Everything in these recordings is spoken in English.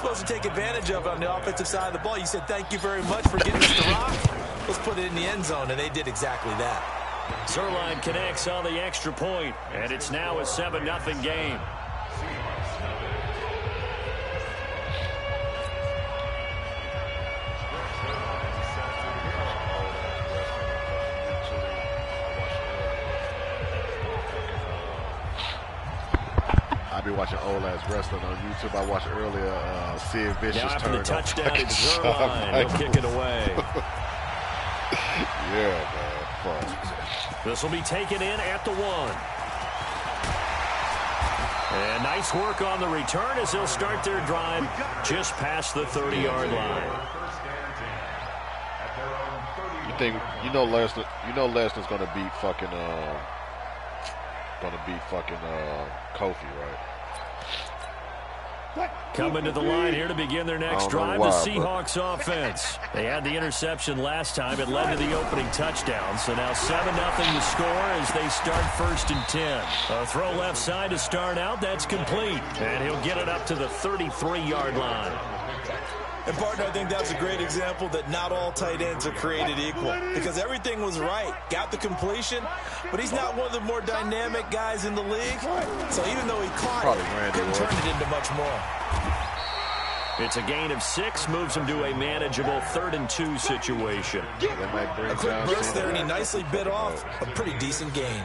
supposed to take advantage of on the offensive side of the ball. You said, thank you very much for getting us the rock. Let's put it in the end zone, and they did exactly that. Zerline connects on the extra point, and it's now a 7-0 game. I've been watching old-ass wrestling on YouTube. I watched earlier Sid Vicious now after turn the touchdown, it's Zerline. He'll kick it away. Yeah, man. Fuck. This will be taken in at the 1. And nice work on the return as they'll start their drive just past the 30-yard line. You know Lesnar's gonna beat fucking Kofi, right? Coming to the line here to begin their next drive, the Seahawks offense. They had the interception last time. It led to the opening touchdown. So now 7-0 to score as they start 1st and 10. A throw left side to start out. That's complete. And he'll get it up to the 33-yard line. And, partner, I think that's a great example that not all tight ends are created equal because everything was right. Got the completion, but he's not one of the more dynamic guys in the league. So even though he caught it, couldn't turn it into much more. It's a gain of 6, moves him to a manageable 3rd and 2 situation. A quick burst there, and he nicely bit off a pretty decent gain.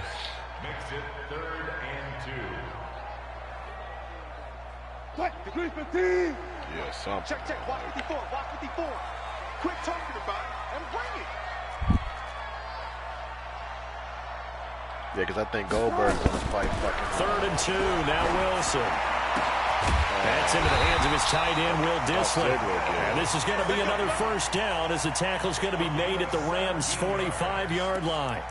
Makes it 3rd and 2. What? Decrease fatigue. Yeah, something. Check. Watch 54. Watch 54. Quit talking about it and bring it. Yeah, because I think Goldberg's going to fight fucking. 3rd and 2. Now Wilson. That's into the hands of his tight end, Will Dissler. And this is going to be another 1st down as the tackle's going to be made at the Rams' 45-yard line.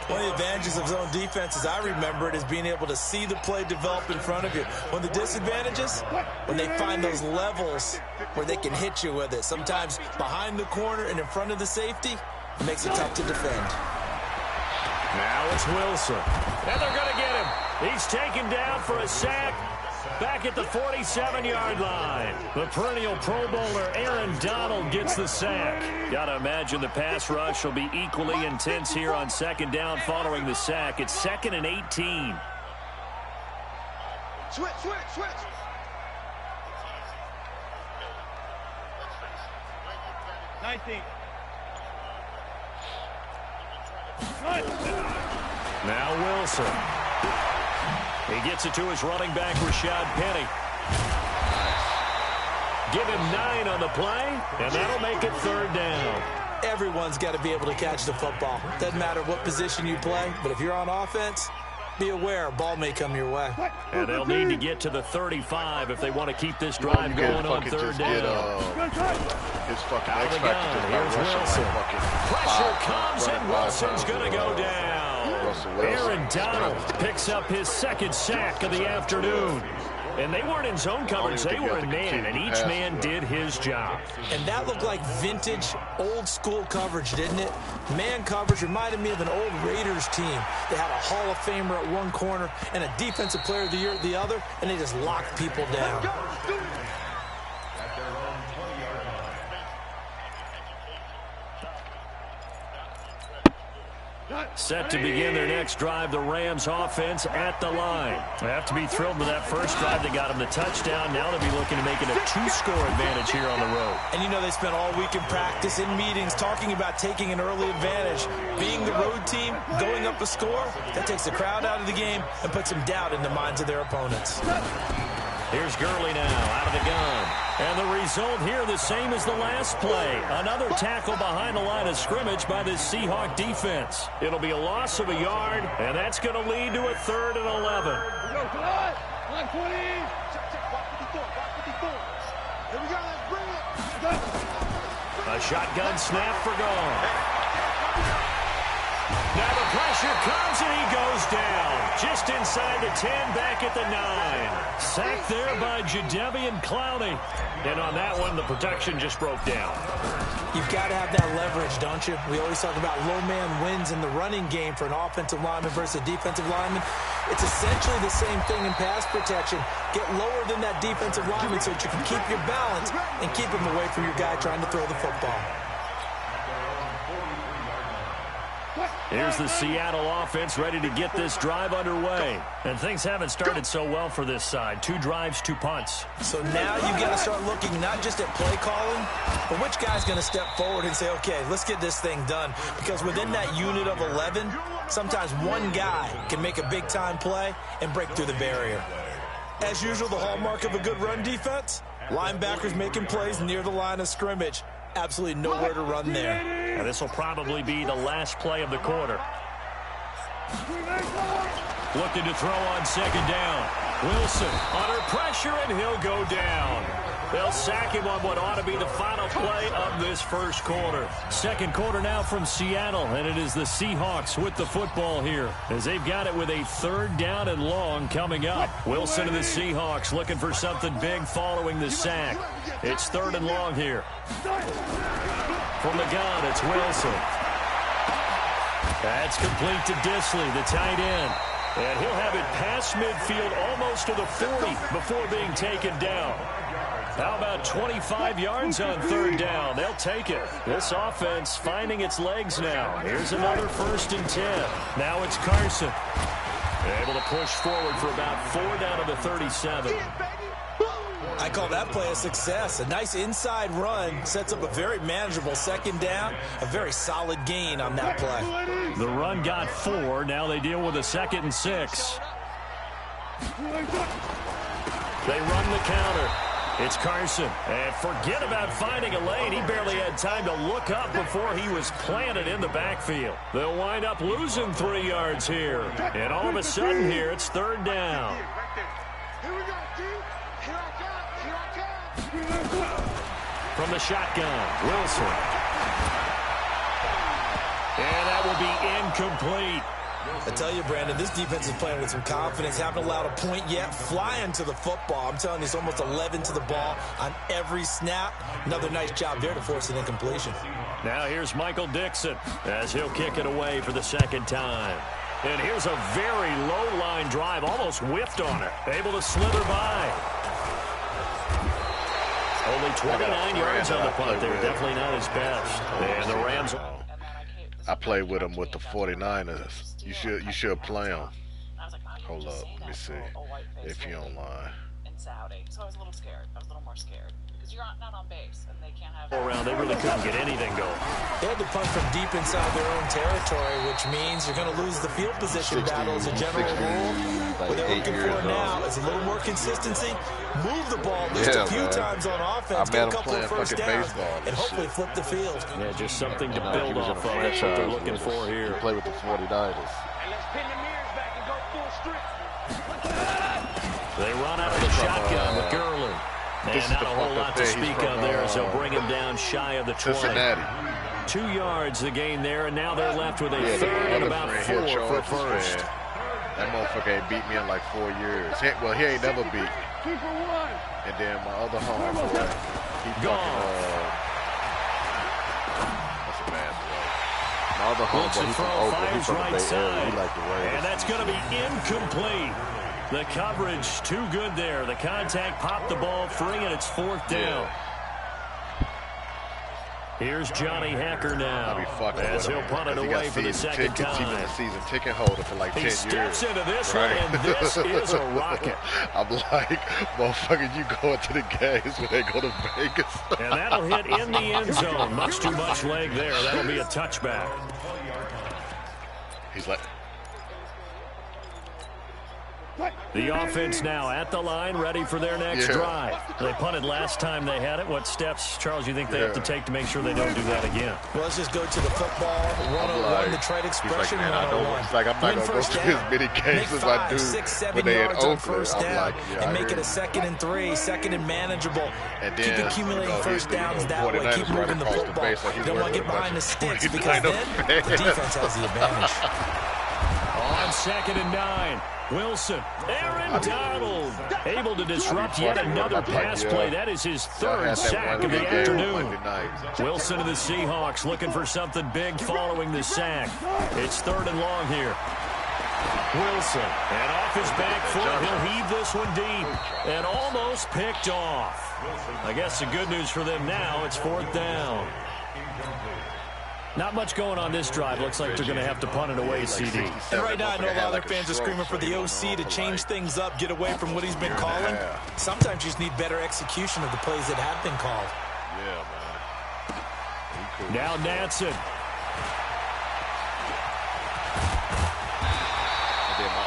One of the advantages of zone defense, as I remember it, is being able to see the play develop in front of you. One of the disadvantages, when they find those levels where they can hit you with it. Sometimes behind the corner and in front of the safety, it makes it tough to defend. Now it's Wilson. And they're going to get him. He's taken down for a sack. Back at the 47-yard line. The perennial Pro Bowler Aaron Donald gets the sack. Got to imagine the pass rush will be equally intense here on 2nd down following the sack. It's 2nd and 18. Switch. 19. Now Wilson. He gets it to his running back, Rashad Penny. Give him 9 on the play, and that'll make it 3rd down. Everyone's got to be able to catch the football. Doesn't matter what position you play, but if you're on offense, be aware, ball may come your way. And they'll need to get to the 35 if they want to keep this drive going on 3rd down. His fucking out of the gun. Here's Wilson. Pressure comes, and Wilson's going to go down. Aaron Donald picks up his 2nd sack of the afternoon. And they weren't in zone coverage, they were in man, and each man did his job. And that looked like vintage, old-school coverage, didn't it? Man coverage reminded me of an old Raiders team. They had a Hall of Famer at one corner and a Defensive Player of the Year at the other, and they just locked people down. Set to begin their next drive, the Rams offense at the line. They have to be thrilled with that first drive that got them the touchdown. Now they'll be looking to make it a 2-score advantage here on the road. And you know they spent all week in practice, in meetings, talking about taking an early advantage. Being the road team, going up a score, that takes the crowd out of the game and puts some doubt in the minds of their opponents. Here's Gurley now out of the gun. And the result here the same as the last play. Another tackle behind the line of scrimmage by this Seahawk defense. It'll be a loss of a yard, and that's going to lead to a 3rd and 11. A shotgun snap for Gone. Now the pressure comes and he goes down. Just inside the 10, back at the 9. Sacked there by Jadeveon Clowney. And on that one, the protection just broke down. You've got to have that leverage, don't you? We always talk about low man wins in the running game for an offensive lineman versus a defensive lineman. It's essentially the same thing in pass protection. Get lower than that defensive lineman so that you can keep your balance and keep him away from your guy trying to throw the football. Here's the Seattle offense ready to get this drive underway. And things haven't started so well for this side. 2 drives, 2 punts. So now you got to start looking not just at play calling, but which guy's going to step forward and say, okay, let's get this thing done. Because within that unit of 11, sometimes one guy can make a big-time play and break through the barrier. As usual, the hallmark of a good run defense, linebackers making plays near the line of scrimmage. Absolutely nowhere to run there. Now this will probably be the last play of the quarter. Looking to throw on second down. Wilson under pressure, and he'll go down. They'll sack him on what ought to be the final play of this first quarter. Second quarter now from Seattle, and it is the Seahawks with the football here as they've got it with a 3rd down and long coming up. Wilson and the Seahawks looking for something big following the sack. It's 3rd and long here. From the gun, it's Wilson. That's complete to Disley, the tight end. And he'll have it past midfield almost to the 40 before being taken down. How about 25 yards on 3rd down? They'll take it. This offense finding its legs now. Here's another 1st and 10. Now it's Carson. Able to push forward for about 4 down to the 37. I call that play a success. A nice inside run sets up a very manageable 2nd down. A very solid gain on that play. The run got 4. Now they deal with a 2nd and 6. They run the counter. It's Carson. And forget about finding a lane. He barely had time to look up before he was planted in the backfield. They'll wind up losing 3 yards here. And all of a sudden here, it's 3rd down. From the shotgun, Wilson. And that will be incomplete. I tell you, Brandon, this defense is playing with some confidence. Haven't allowed a point yet. Flying to the football. I'm telling you, it's almost 11 to the ball on every snap. Another nice job there to force an incompletion. Now here's Michael Dixon as he'll kick it away for the 2nd time. And here's a very low-line drive, almost whiffed on it. Able to slither by. Only 29 yards on the punt there. Definitely not his best. And the Rams. I played with them with the 49ers. You should play them. Hold up, let me see if you're online. So I was a little scared. I was a little more scared because you're not on base and they can't have. Around, they really couldn't get anything going. They had to punt from deep inside their own territory, which means you're going to lose the field position battle as a general rule. What they're looking for now is a little more consistency. Move the ball at least a few times on offense, get a couple of 1st downs, and hopefully flip the field. Yeah, just something to build off of. That's what they're looking for here. Play with the 49ers. And let's pin the mirrors back and go full strip. They run out of the shotgun with Gurley. And not a whole lot to speak of there as they'll bring him down shy of the 20. Cincinnati. 2 yards the gain there, and now they're left with a 3rd and about 4 for 1st. That motherfucker ain't beat me in like 4 years. He ain't never beat. And then my other homeboy, he fucking, that's a bad play. My other homeboy, he's from Oakland, he's from the Bay Area. He like the Raiders. And that's going to be incomplete. The coverage too good there. The contact popped the ball free, and it's 4th down. Here's Johnny Hacker now as he'll punt it away for the 2nd time. He's been a season ticket holder for like 10 years. He steps into this one, and this is a rocket. I'm like, motherfucker, you going to the games when they go to Vegas. And that'll hit in the end zone. Much too much leg there. That'll be a touchback. He's like... The offense now at the line, ready for their next drive. They punted last time they had it. What steps, Charles, you think they have to take to make sure they don't do that again? Well, let's just go to the football 101, the trade expression 101. It's like I'm not going to go through as many games as I do 6, 7 when they had yards on Oakland. first down and make it a 2nd and 3, 2nd and manageable. And Keep then, accumulating first downs that way. Keep moving the football. You don't want to get behind the sticks because then the defense has the advantage. On 2nd and 9. Wilson, Aaron Donald, able to disrupt yet another pass play. That is his 3rd sack of the afternoon. Wilson of the Seahawks looking for something big following the sack. It's 3rd and long here. Wilson, and off his back foot, he'll heave this one deep, and almost picked off. I guess the good news for them now, it's 4th down. Not much going on this drive. Looks like they're going to have to punt it away, CD. And right now, I know a lot of their fans are screaming for the OC to change things up, get away from what he's been calling. Sometimes you just need better execution of the plays that have been called. Yeah, man. Now Natson.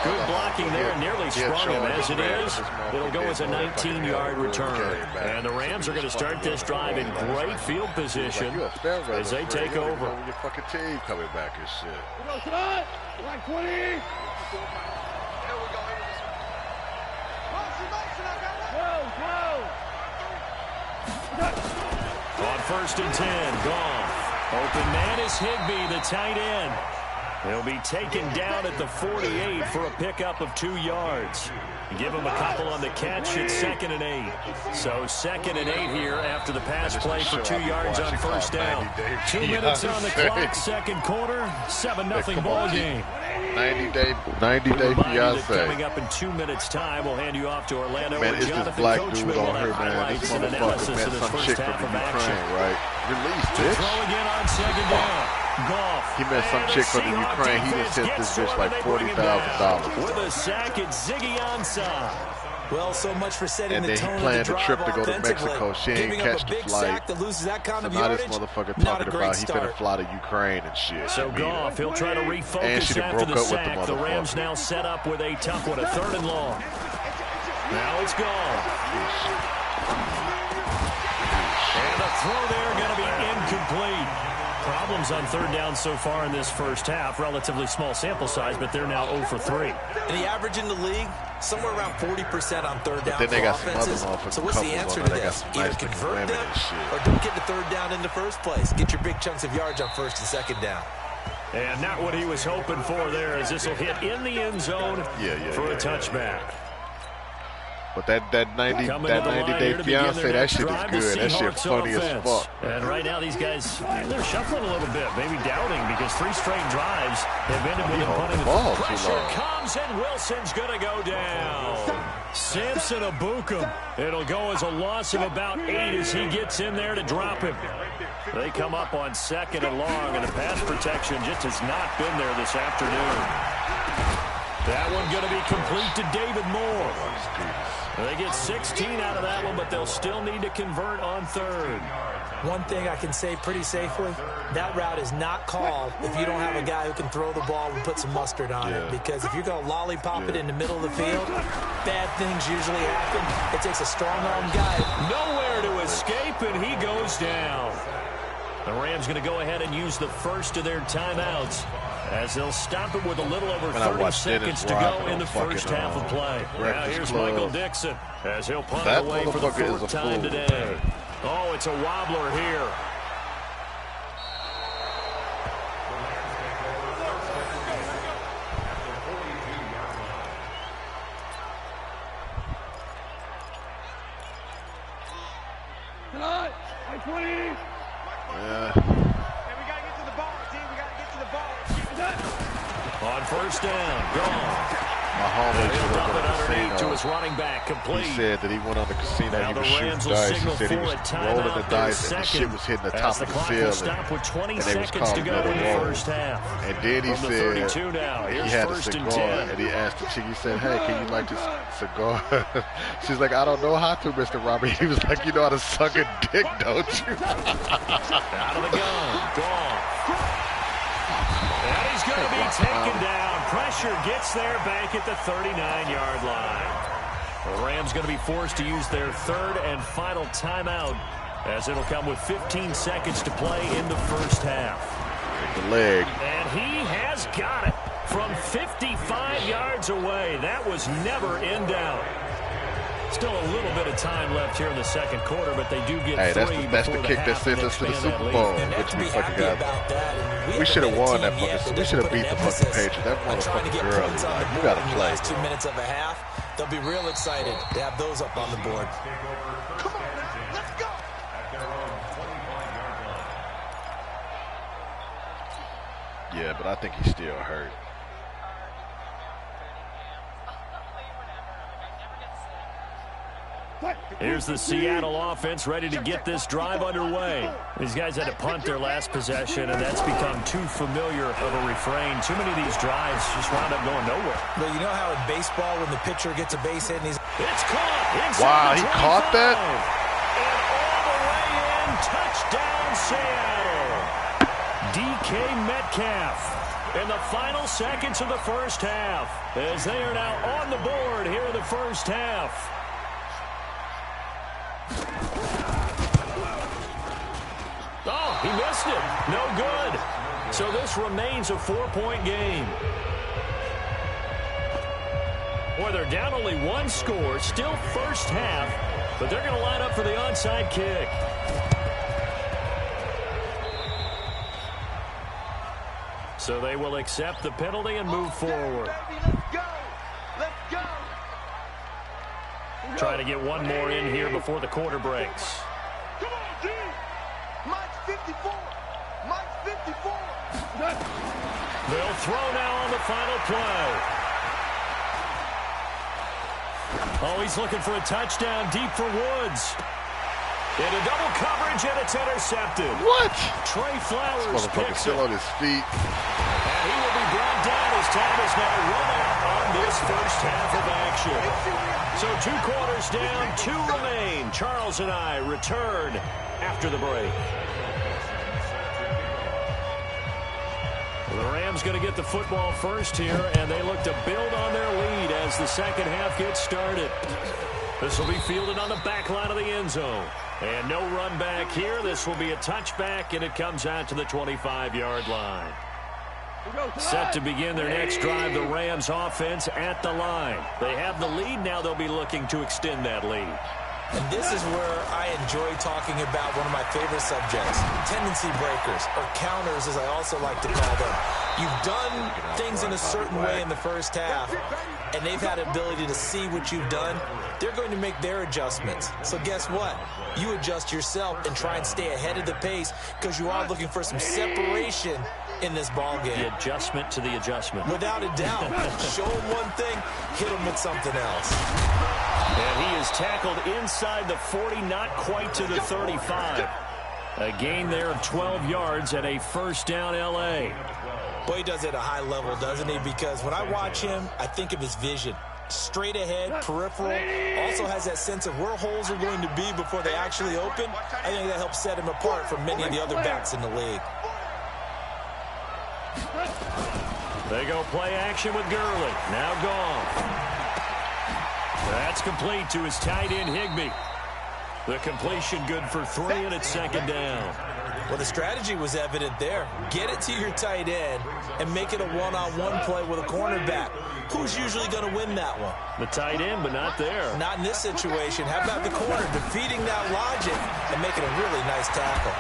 Good blocking there, nearly sprung him. As it is, it'll go as a 19-yard return. And the Rams are going to start this drive in great field position as they take over. Your fucking team coming back and shit. On 1st and 10, Goff. Open man is Higbee, the tight end. He'll be taken down at the 48 for a pickup of 2 yards. Give him a couple on the catch at 2nd and 8. So 2nd and 8 here after the pass play for 2 yards on first down. 2 minutes on the clock, 2nd quarter, 7-0 ball game. 90-day fiance. Coming up in 2 minutes' time, we'll hand you off to Orlando. Man, it's this black dude on here, man. This motherfucker met some chick from the Ukraine, right? Release, bitch. Throw again on 2nd down. Goff. He met some chick from the Ukraine. He just hit this bitch like $40,000. With a sack at Ziggy Ansah. Well, so much for setting and the then tone he planned of the the drive trip to go to Mexico. She ain't catch the flight. That loses that kind of so now yardage, this motherfucker not talking a great about he start. finna fly to Ukraine and shit. So Goff, he'll try to refocus after the sack. The Rams now set up with a tough one, a 3rd and long. Now it's gone. And a throw there going to be incomplete. Problems on 3rd down so far in this first half. Relatively small sample size, but they're now 0 for 3. And the average in the league, somewhere around 40% on 3rd down then they got for offenses. some So what's the answer to this? Either convert them or don't get the 3rd down in the first place. Get your big chunks of yards on 1st and 2nd down. And not what he was hoping for there, as this will hit in the end zone for a touchback. But that 90-day fiance, that shit is good. That shit funny as fuck. And right now these guys, they're shuffling a little bit, maybe doubting, because 3 straight drives have ended with them punting the ball. Pressure comes and Wilson's going to go down. Samson Abukum. It'll go as a loss of about 8 as he gets in there to drop him. They come up on 2nd and long, and the pass protection just has not been there this afternoon. That one going to be complete to David Moore. They get 16 out of that one, but they'll still need to convert on 3rd. One thing I can say pretty safely, that route is not called if you don't have a guy who can throw the ball and put some mustard on it. Because if you're going to lollipop it in the middle of the field, bad things usually happen. It takes a strong-armed guy. Nowhere to escape, and he goes down. The Rams going to go ahead and use the first of their timeouts, as they'll stop it with a little over 30 seconds to go in the first half of play. Now here's Michael Dixon, as he'll punt it away for the 4th time today. Oh, it's a wobbler here. On 1st down, gone. My homie He'll dump it underneath to casino. his running back, complete. He said that he went on the casino, Now he the was shooting Rams will dice. He signal said he for was a timeout rolling the their dice and the shit was hitting the top as the of the clock will ceiling. stop with 20 And they was seconds to calling go it a in the roll. first half. And then he From the said 32 now. he Here's had a 1st and cigar, 10. and he asked the chick, he said, hey, can you like this cigar? She's like, I don't know how to, Mr. Robert. He was like, you know how to suck a dick, don't you? Out of the gun, gone. And he he's going to be taken down. Pressure gets there back at the 39-yard line. The Rams going to be forced to use their third and final timeout, as it'll come with 15 seconds to play in the first half. The leg. And he has got it from 55 yards away. That was never in doubt. Still a little bit of time left here in the second quarter, but they do get three. That's the kick that sent us to the Super Bowl, which we fucking got. We should have won that fucking. We should have beat the fucking Patriots. That motherfucking girl, like, you gotta play. Last 2 minutes of a half, they'll be real excited to have those up on the board. Come on now, let's go. Yeah, but I think he's still hurt. Here's the Seattle offense ready to get this drive underway. These guys had to punt their last possession, and that's become too familiar of a refrain. Too many of these drives just wound up going nowhere. Well, you know how in baseball when the pitcher gets a base hit and he's... It's caught. Wow, he caught that? And all the way in, touchdown Seattle. DK Metcalf in the final seconds of the first half, as they are now on the board here in the first half. Oh, he missed it. No good. So this remains a 4-point game. Boy, they're down only one score, still first half, but they're going to line up for the onside kick. So they will accept the penalty and move forward. Let's go. Trying to get one more in here before the quarter breaks. Come on, D. Mike's 54. Mike's 54. They'll throw now on the final play. Oh, he's looking for a touchdown deep for Woods. Into double coverage, and it's intercepted. What? Trey Flowers picks still it. on his feet. And he will be brought down as time is now run out on this first half of action. So 2 quarters down, 2 remain. Charles and I return after the break. The Rams going to get the football first here, and they look to build on their lead as the second half gets started. This will be fielded on the back line of the end zone. And no run back here. This will be a touchback, and it comes out to the 25-yard line. Set to begin their next drive, the Rams offense at the line. They have the lead. Now they'll be looking to extend that lead. And this is where I enjoy talking about one of my favorite subjects, tendency breakers, or counters as I also like to call them. You've done things in a certain way in the first half, and they've had the ability to see what you've done. They're going to make their adjustments. So guess what? You adjust yourself and try and stay ahead of the pace because you are looking for some separation in this ball game. The adjustment to the adjustment. Without a doubt. Show them one thing, hit them with something else. And he is tackled inside the 40, not quite to the 35. A gain there of 12 yards and a first down L.A. Boy, he does it at a high level, doesn't he? Because when I watch him, I think of his vision. Straight ahead, peripheral, also has that sense of where holes are going to be before they actually open. I think that helps set him apart from many of the other backs in the league. They go play action with Gurley. Now gone. That's complete to his tight end, Higbee. The completion good for 3, and it's second down. Well, the strategy was evident there. Get it to your tight end and make it a one-on-one play with a cornerback. Who's usually going to win that one? The tight end, but not there. Not in this situation. How about the corner defeating that logic and making a really nice tackle?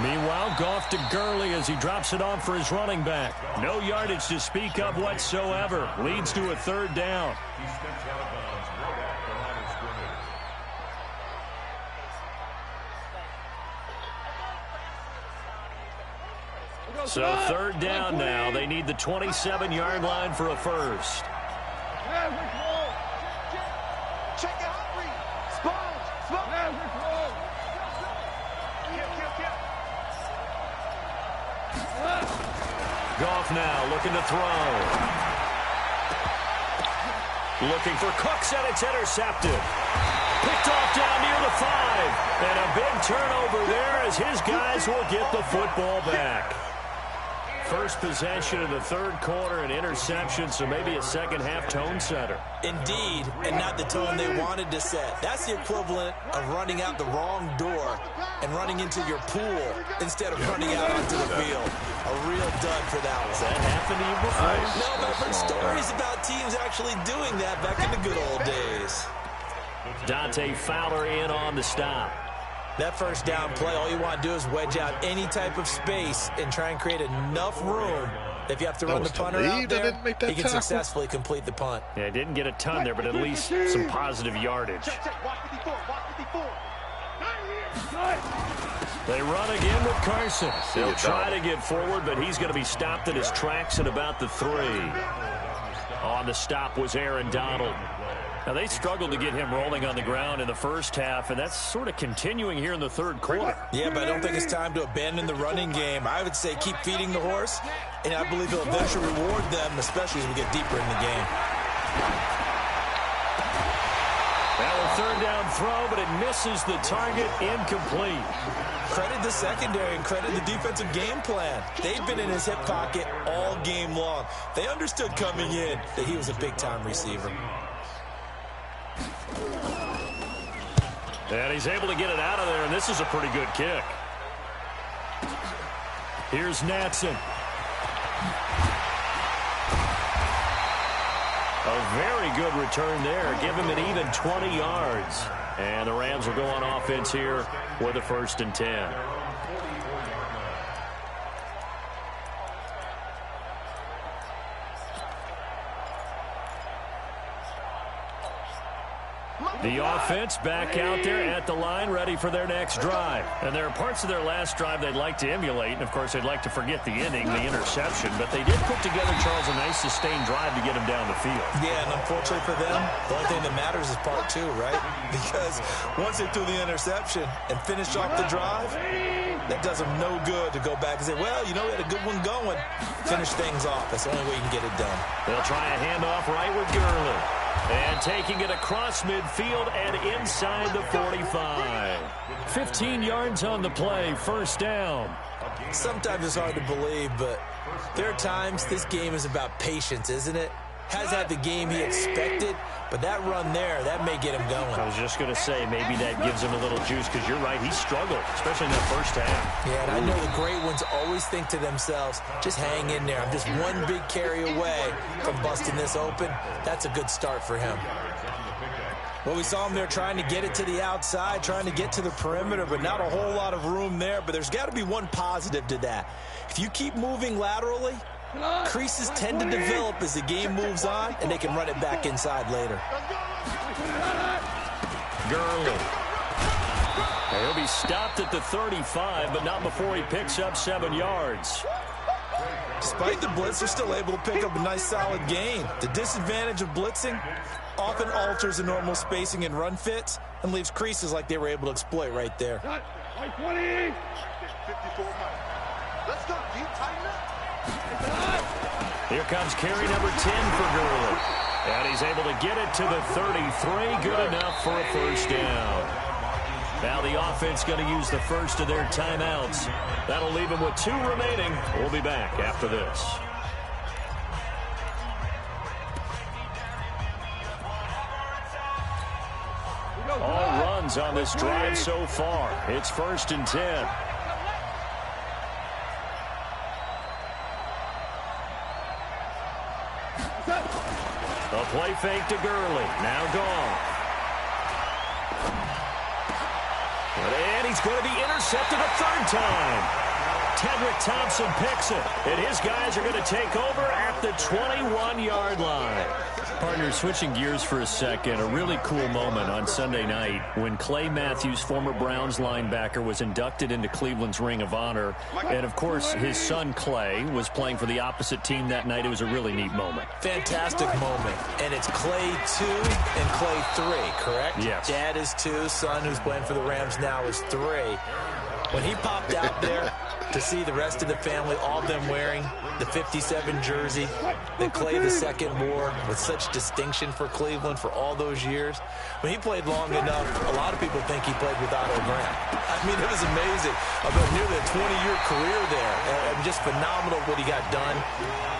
Meanwhile, Goff to Gurley as he drops it off for his running back. No yardage to speak of whatsoever. Leads to a third down. So third down now. They need the 27-yard line for a first. Check it out, Reed. Goff now looking to throw. Looking for Cooks, and it's intercepted. Picked off down near the 5. And a big turnover there as his guys will get the football back. First possession of the third quarter, an interception, so maybe a second-half tone setter. Indeed, and not the tone they wanted to set. That's the equivalent of running out the wrong door and running into your pool instead of running out onto the field. A real dud for that one. Has that happened to you before? No, but I've heard stories about teams actually doing that back in the good old days. Dante Fowler in on the stop. That first down play, all you want to do is wedge out any type of space and try and create enough room. If you have to run the punter out there, he can successfully complete the punt. Yeah, didn't get a ton there, but at least some positive yardage. They run again with Carson. They'll try to get forward, but he's going to be stopped in his tracks at about the 3. On the stop was Aaron Donald. Now, they struggled to get him rolling on the ground in the first half, and that's sort of continuing here in the third quarter. Yeah, but I don't think it's time to abandon the running game. I would say keep feeding the horse, and I believe he'll eventually reward them, especially as we get deeper in the game. Now a third down throw, but it misses the target, incomplete. Credit the secondary and credit the defensive game plan. They've been in his hip pocket all game long. They understood coming in that he was a big-time receiver. And he's able to get it out of there, and this is a pretty good kick. Here's Natson. A very good return there. Give him an even 20 yards. And the Rams will go on offense here with a 1st and 10. The offense back out there at the line, ready for their next drive. And there are parts of their last drive they'd like to emulate. And, of course, they'd like to forget the inning, the interception. But they did put together, Charles, a nice sustained drive to get him down the field. Yeah, and unfortunately for them, the only thing that matters is part 2, right? Because once they threw the interception and finished off the drive, that does them no good to go back and say, well, you know, we had a good one going. Finish things off. That's the only way you can get it done. They'll try a handoff right with Gurley. And taking it across midfield and inside the 45. 15 yards on the play, 1st down. Sometimes it's hard to believe, but there are times this game is about patience, isn't it? Has had the game he expected, but that run there, that may get him going. I was just going to say, maybe that gives him a little juice, because you're right, he struggled, especially in that first half. Yeah, and I know the great ones always think to themselves, just hang in there. I'm just one big carry away from busting this open. That's a good start for him. Well, we saw him there trying to get it to the outside, trying to get to the perimeter, but not a whole lot of room there. But there's got to be one positive to that. If you keep moving laterally, creases tend to develop as the game moves on, and they can run it back inside later. Gurley. He'll be stopped at the 35, but not before he picks up 7 yards. Despite the blitz, they're still able to pick up a nice, solid gain. The disadvantage of blitzing often alters the normal spacing and run fits and leaves creases like they were able to exploit right there. 20. 54. Let's go. You tighten up. Here comes carry number 10 for Gurley. And he's able to get it to the 33. Good enough for a 1st down. Now the offense going to use the first of their timeouts. That'll leave them with 2 remaining. We'll be back after this. All runs on this drive so far. It's 1st and 10. A play fake to Gurley. Now gone. And he's going to be intercepted a 3rd time. Tedrick Thompson picks it. And his guys are going to take over at the 21-yard line. Partners, switching gears for a second, a really cool moment on Sunday night when Clay Matthews, former Browns linebacker, was inducted into Cleveland's Ring of Honor. And, of course, his son Clay was playing for the opposite team that night. It was a really neat moment. Fantastic moment. And it's Clay 2 and Clay 3, correct? Yes. Dad is 2, son who's playing for the Rams now is 3. When he popped out there, to see the rest of the family, all of them wearing the 57 jersey that Clay II wore with such distinction for Cleveland for all those years. When he played long enough, a lot of people think he played with Otto Graham. I mean, it was amazing. About nearly a 20-year career there. And just phenomenal what he got done.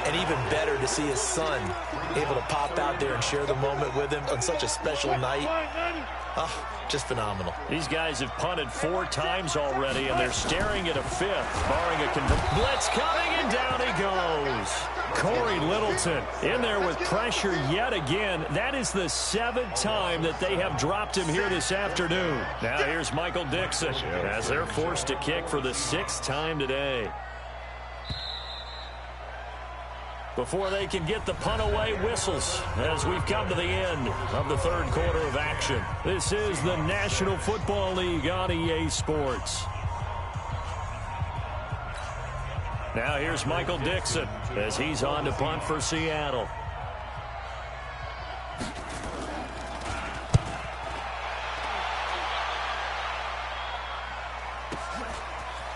And even better to see his son able to pop out there and share the moment with him on such a special night. Oh, just phenomenal. These guys have punted 4 times already, and they're staring at a 5th, barring a blitz coming, and down he goes. Corey Littleton in there with pressure yet again. That is the 7th time that they have dropped him here this afternoon. Now here's Michael Dixon as they're forced to kick for the 6th time today. Before they can get the punt away, whistles as we've come to the end of the 3rd quarter of action. This is the National Football League on EA Sports. Now here's Michael Dixon as he's on to punt for Seattle.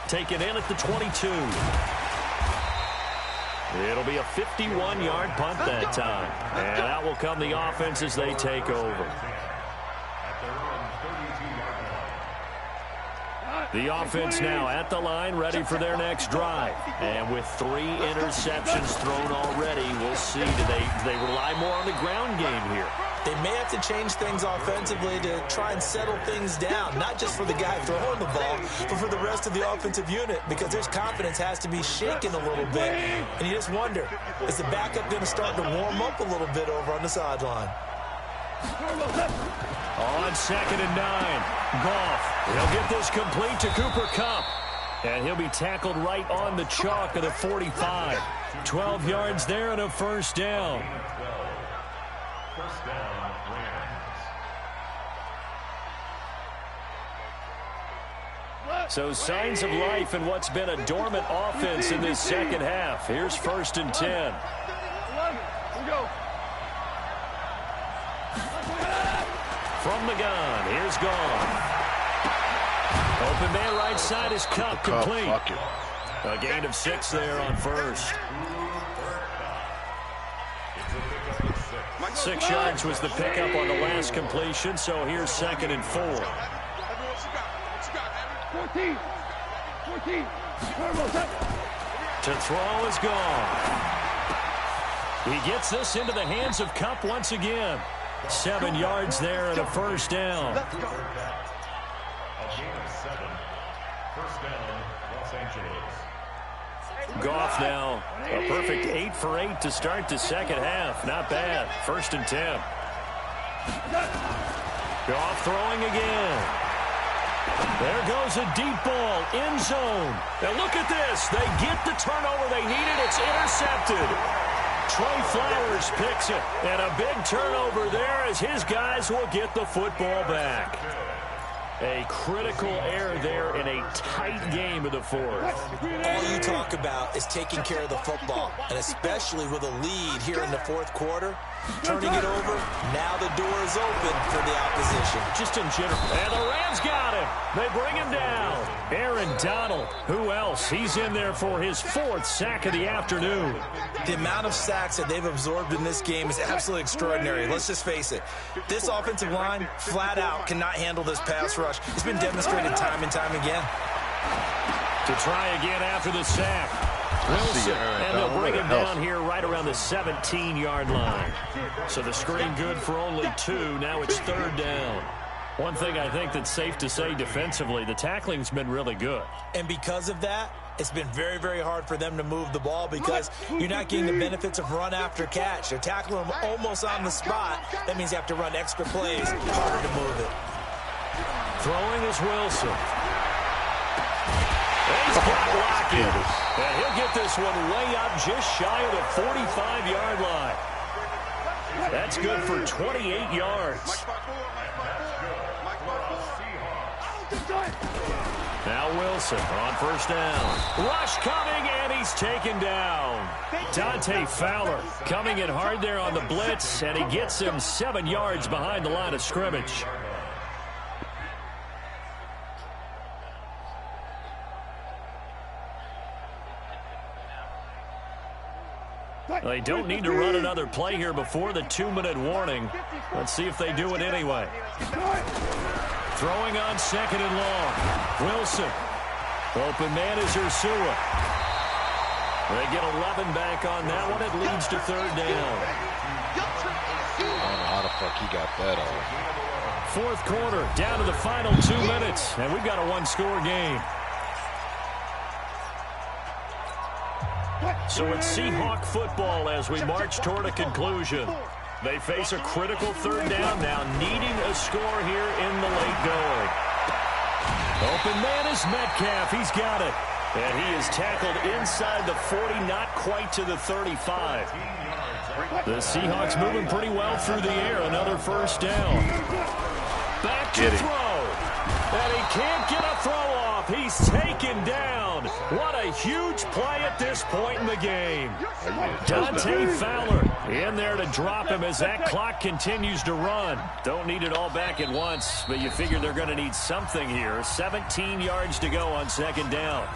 Taken in at the 22. It'll be a 51-yard punt that time. And out will come the offense as they take over. The offense now at the line, ready for their next drive. And with 3 interceptions thrown already, we'll see. Do they rely more on the ground game here? They may have to change things offensively to try and settle things down, not just for the guy throwing the ball, but for the rest of the offensive unit, because their confidence has to be shaken a little bit. And you just wonder, is the backup going to start to warm up a little bit over on the sideline? On 2nd and 9, Goff. He'll get this complete to Cooper Kupp. And he'll be tackled right on the chalk of the 45. 12 yards there and a first down. So signs of life in what's been a dormant offense in this second half. Here's 1st and 10. From the gun, here's Goff. Open man right side is Kupp, complete. A gain of 6 there on 1st. 6 yards was the pickup on the last completion, so here's 2nd and 4. 14. To throw is gone. He gets this into the hands of Kupp once again. 7 yards there and a first down. Goff now a perfect 8 for 8 to start the second half. Not bad. 1st and 10. Goff throwing again. There goes a deep ball, end zone. Now look at this. They get the turnover they needed. It's intercepted. Trey Flowers picks it. And a big turnover there as his guys will get the football back. A critical error there in a tight game of the 4th. All you talk about is taking care of the football, and especially with a lead here in the 4th quarter, turning it over, now the door is open for the opposition. Just in general. And the Rams got him. They bring him down. Aaron Donald. Who else? He's in there for his 4th sack of the afternoon. The amount of sacks that they've absorbed in this game is absolutely extraordinary. Let's just face it. This offensive line, flat out, cannot handle this pass rush. It's been demonstrated time and time again. To try again after the sack. Wilson, and they'll bring him down here right around the 17-yard line. So the screen good for only 2. Now it's 3rd down. One thing I think that's safe to say defensively, the tackling's been really good. And because of that, it's been very, very hard for them to move the ball because you're not getting the benefits of run after catch. They're tackling them almost on the spot. That means you have to run extra plays, harder to move it. Throwing is Wilson. He's got Lockett. And he'll get this one way up just shy of the 45-yard line. That's good for 28 yards. Now Wilson on 1st down. Rush coming, and he's taken down. Dante Fowler coming in hard there on the blitz, and he gets him 7 yards behind the line of scrimmage. They don't need to run another play here before the 2-minute warning. Let's see if they do it anyway. Throwing on 2nd and long. Wilson. Open man is Ursua. They get 11 back on that one. It leads to 3rd down. I don't know how the fuck he got that on. 4th quarter, down to the final 2 minutes, and we've got a 1-score game. So it's Seahawk football as we march toward a conclusion. They face a critical 3rd down now, needing a score here in the late going. Open man is Metcalf. He's got it. And he is tackled inside the 40, not quite to the 35. The Seahawks moving pretty well through the air. Another 1st down. Back to throw. And he can't get a throw off. He's taken down. What a huge play at this point in the game. Dante Fowler in there to drop him as that clock continues to run. Don't need it all back at once, but you figure they're going to need something here. 17 yards to go on 2nd down.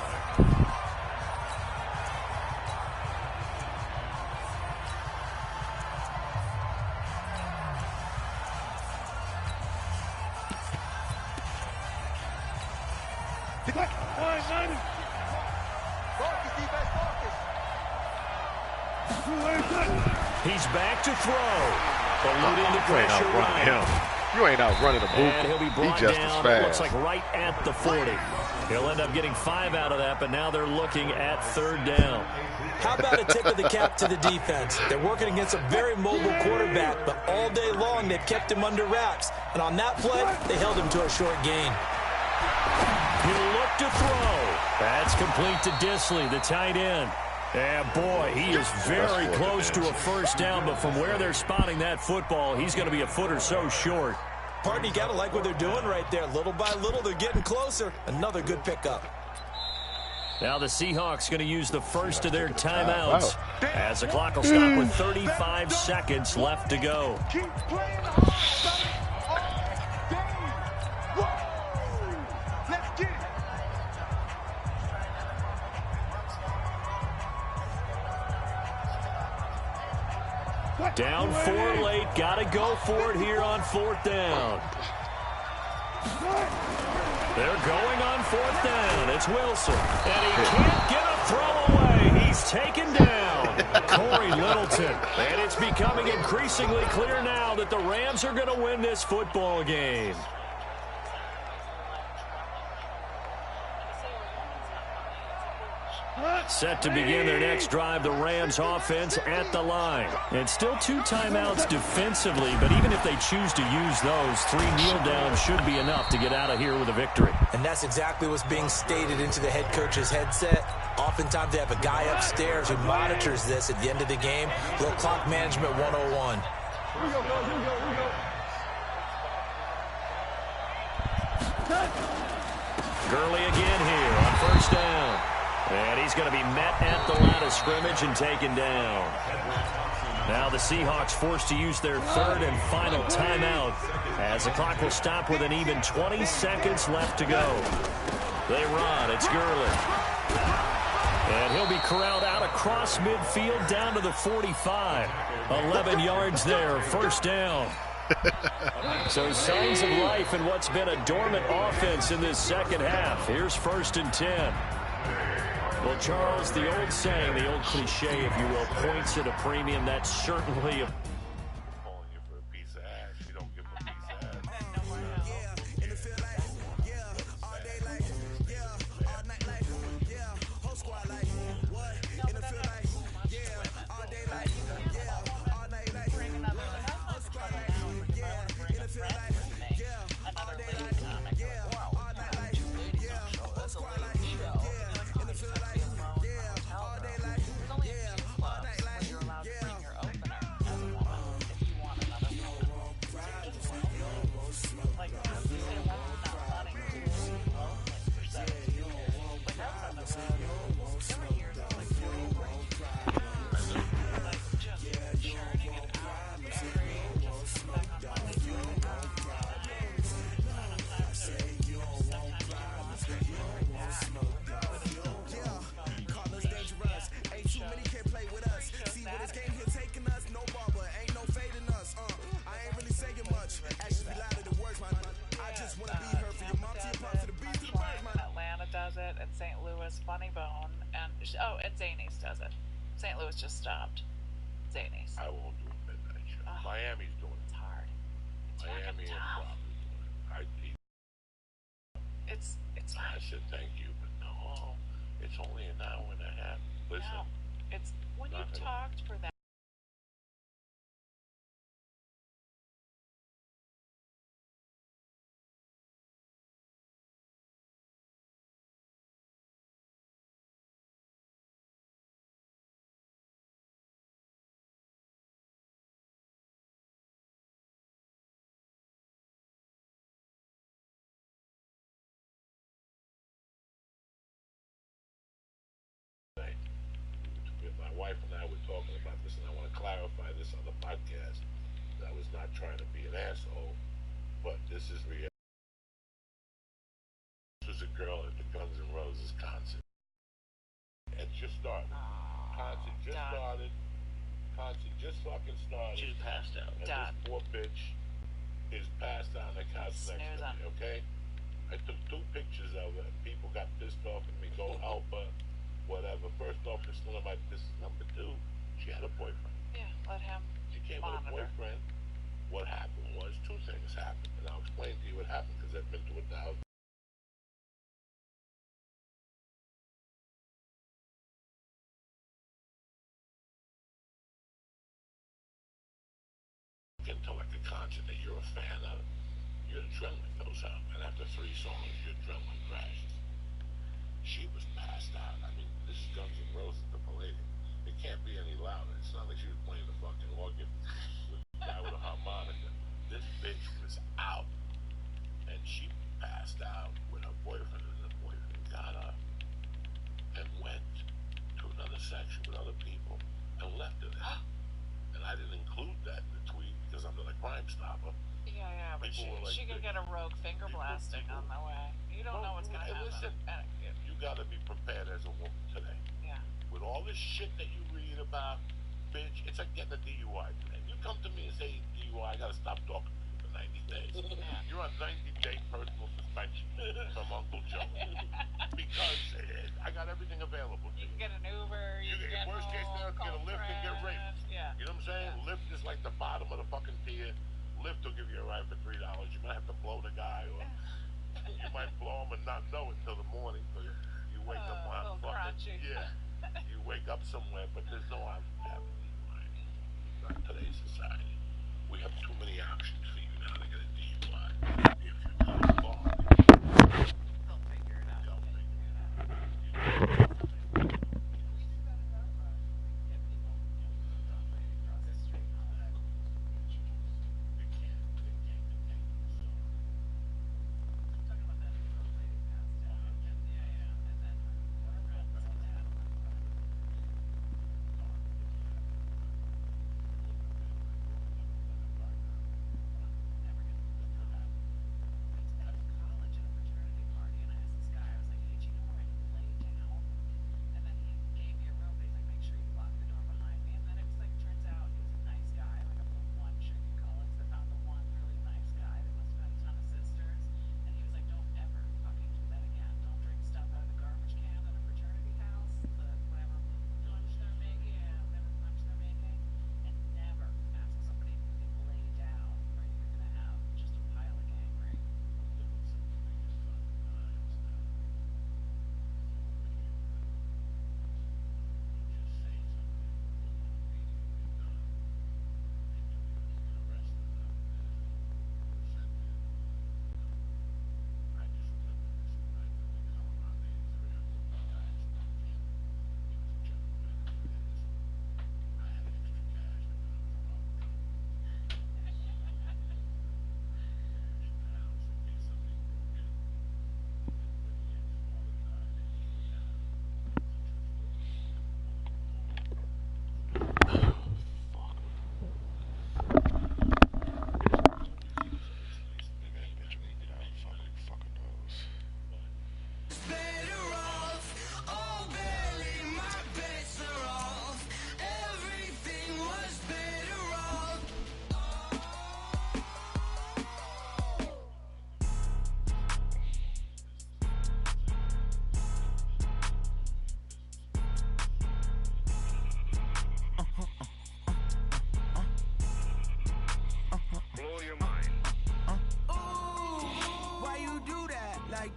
He's back to throw. Eluding the pressure. You ain't out running a boot. And he'll be brought just down, as fast. looks like right at the 40. He'll end up getting 5 out of that, but now they're looking at 3rd down. How about a tip of the cap to the defense? They're working against a very mobile quarterback, but all day long they've kept him under wraps. And on that play, they held him to a short gain. He'll look to throw. That's complete to Disley, the tight end. And boy, he is very close to a 1st down, but from where they're spotting that football, he's going to be a foot or so short. Partner, you got to like what they're doing right there. Little by little, they're getting closer. Another good pickup. Now the Seahawks going to use the first of their timeouts as the clock will stop with 35 seconds left to go. Keep playing Let's get it. Down 4 late. Got to go for it here on 4th down. They're going on 4th down. It's Wilson. And he can't get a throw away. He's taken down. Corey Littleton. And it's becoming increasingly clear now that the Rams are going to win this football game. Set to begin their next drive, the Rams offense at the line. And still 2 timeouts defensively, but even if they choose to use those, 3 kneel downs should be enough to get out of here with a victory. And that's exactly what's being stated into the head coach's headset. Oftentimes they have a guy upstairs who monitors this at the end of the game. Little clock management 101. Gurley again here on 1st down. And he's going to be met at the line of scrimmage and taken down. Now the Seahawks forced to use their 3rd and final timeout as the clock will stop with an even 20 seconds left to go. They run. It's Gurley. And he'll be corralled out across midfield down to the 45. 11 yards there. 1st down. So signs of life in what's been a dormant offense in this 2nd half. Here's 1st and 10. Well, Charles, the old saying, the old cliche, if you will, points at a premium. That's certainly a... Calling you for a piece of ass. You don't give him a piece of ass. does it, and St. Louis Funny Bone, and and Zanies does it. St. Louis just stopped. Zanies. I won't do a midnight show. Miami's doing it. It's hard. It's Miami and Providence doing it. It's fine. I said thank you, but no, it's only an hour and a half. Listen, No, it's when you talked for that. my wife and I were talking about this, and I want to clarify this on the podcast. I was not trying to be an asshole, but this is reality. This was a girl at the Guns N' Roses concert. It just started. Concert just started. Concert just fucking started. She's passed out. And this poor bitch is passed out on the couch next to me, okay? I took 2 pictures of her. People got pissed off at me. Go help her. Whatever. First off, it's none of my business. Number 2, she had a boyfriend. Yeah, let him She came with a boyfriend. What happened was 2 things happened. And I'll explain to you what happened because I've been to 1,000. Into like a concert that you're a fan of, your adrenaline goes out, and after 3 songs, your adrenaline crashes. She was passed out. I mean, this is Guns N' Roses, the Palladium. It can't be any louder. It's not like she was playing the fucking organ with a guy with a harmonica. This bitch was out, and she passed out with her boyfriend, and the boyfriend got up and went to another section with other people and left her there. And I didn't include that in the tweet because I'm not a Crime Stopper. Yeah, but she could get a rogue finger blasting on the way. You don't know what's gonna happen. Listen, you gotta be prepared as a woman today. Yeah. With all this shit that you read about, bitch, it's like getting a DUI today. You come to me and say DUI, I gotta stop talking to you for 90 days. You're on 90-day personal suspension from Uncle Joe. Because I got everything available. You can get an Uber, you can get worst case scenario, get a lift and get raped. Yeah. You know what I'm saying? Yeah. Lyft is like the bottom of the fucking tier. Lyft will give you a ride for $3. You might have to blow the guy, or you might blow him and not know it until the morning. So you wake up on fucking you wake up somewhere, but there's no option to have a DUI. Not in today's society. We have too many options for you now to get a DUI. If you got a car, They'll figure it out.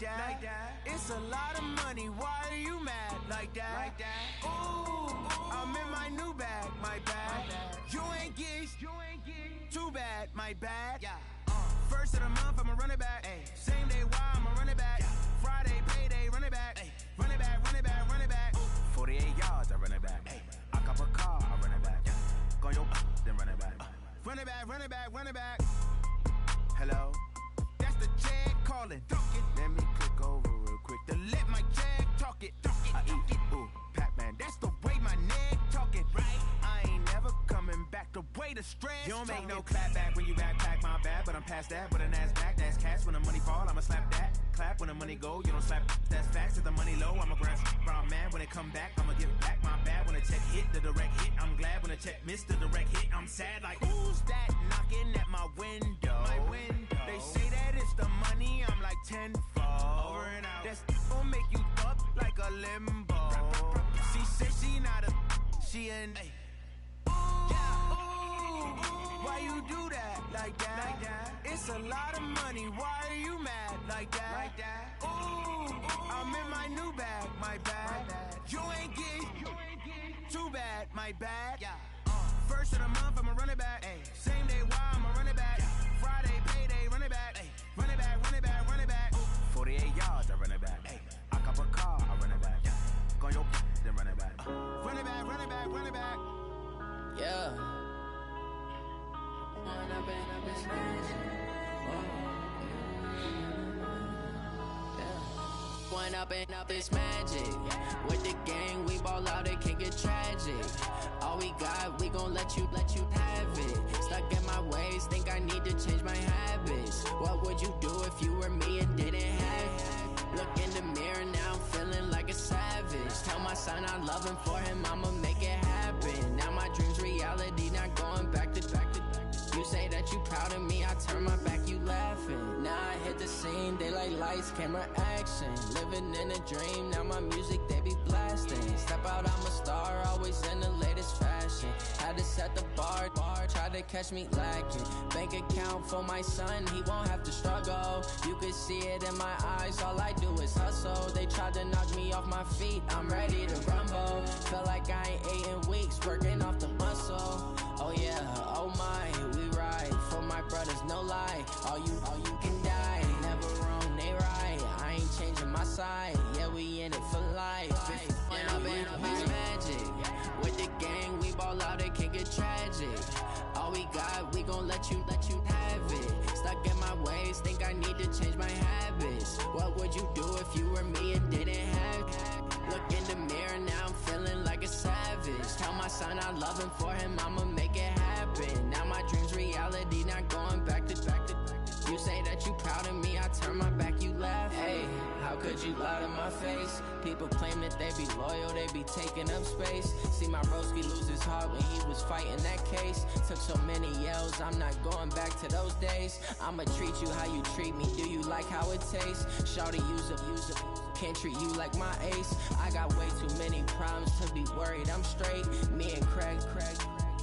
like that. It's a lot of money, why are you mad like that? Ooh, I'm in my new bag, my bad. You ain't geeks, too bad, my bad. First of the month, I'ma run it back. Same day, why I'ma run it back. Friday, payday, run it back. Run it back, run it back, run it back. 48 yards, I run it back. I cop a car, I run it back. Go your then run it back. Run it back, run it back, run it back. Hello? That's the check calling. Let me click over real quick to let my check talk it. I eat it, ooh, Pac-Man. That's the way my neck talking. Right? I ain't never coming back. The way the stress. You don't make no clap back when you backpack, my bad. But I'm past that. With an ass back, that's cash. When the money fall, I'ma slap that. Clap when the money go, you don't slap. That's facts. If the money low, I'ma grab brown man. When it come back, I'ma give back my bad. When the check hit, the direct hit. I'm glad when the check missed the direct hit. I'm sad like, who's that knocking at my window? My window. They say that it's the money, I'm like tenfold. Over and out. That's gon' make you up like a limbo. She said she not a, she an. Why you do that like that? It's a lot of money, why are you mad like that? Ooh, I'm in my new bag, my bad. You ain't geek, too bad, my bad. First of the month, I'ma run it back. Same day, why I'ma run it back. Friday, payday, run it back. Run it back, run it back, run it back. 48 yards, I run it back. I cop a car, I run it back. Go your then run it back. Run it back, run it back, run it back. Yeah. When I've been smashing. When up it's magic. With the gang, we ball out, it can get tragic. All we got, we gon' let you have it. Stuck in my ways, think I need to change my habits. What would you do if you were me and didn't have it? Look in the mirror, now I'm feeling like a savage. Tell my son I love him, for him I'ma make it happen. Now my dream's reality, not going back to. You say that you proud of me, I turn my back, you laughing. Now I hit the scene, they like lights, camera, action. Living in a dream, now my music, they be blasting. Step out, I'm a star, always in the latest fashion. Had to set the bar, try to catch me lacking. Bank account for my son, he won't have to struggle. You can see it in my eyes, all I do is hustle. They tried to knock me off my feet, I'm ready to rumble. Felt like I ain't ate in weeks, working off the muscle. Oh yeah, oh my, we ride for my brothers, no lie. All you can die, never wrong, they right. I ain't changing my side, yeah, we in it for life. When I've been it's magic. With the gang, we ball out, it can get tragic. All we got, we gon' let you have it. Stuck in my ways, think I need to change my habits. What would you do if you were me and didn't have it? Look in the mirror, now I'm feeling like a savage. Tell my son I love him, for him I'ma make it happen. Now my dream's reality, not going back to. You say that you proud of me, I turn my back, you laugh. Hey, how could you lie to my face? People claim that they be loyal, they be taking up space. See my broski lose his heart when he was fighting that case. Took so many yells, I'm not going back to those days. I'ma treat you how you treat me, do you like how it tastes? Shawty, use up. Can't treat you like my ace. I got way too many problems to be worried, I'm straight. Me and Craig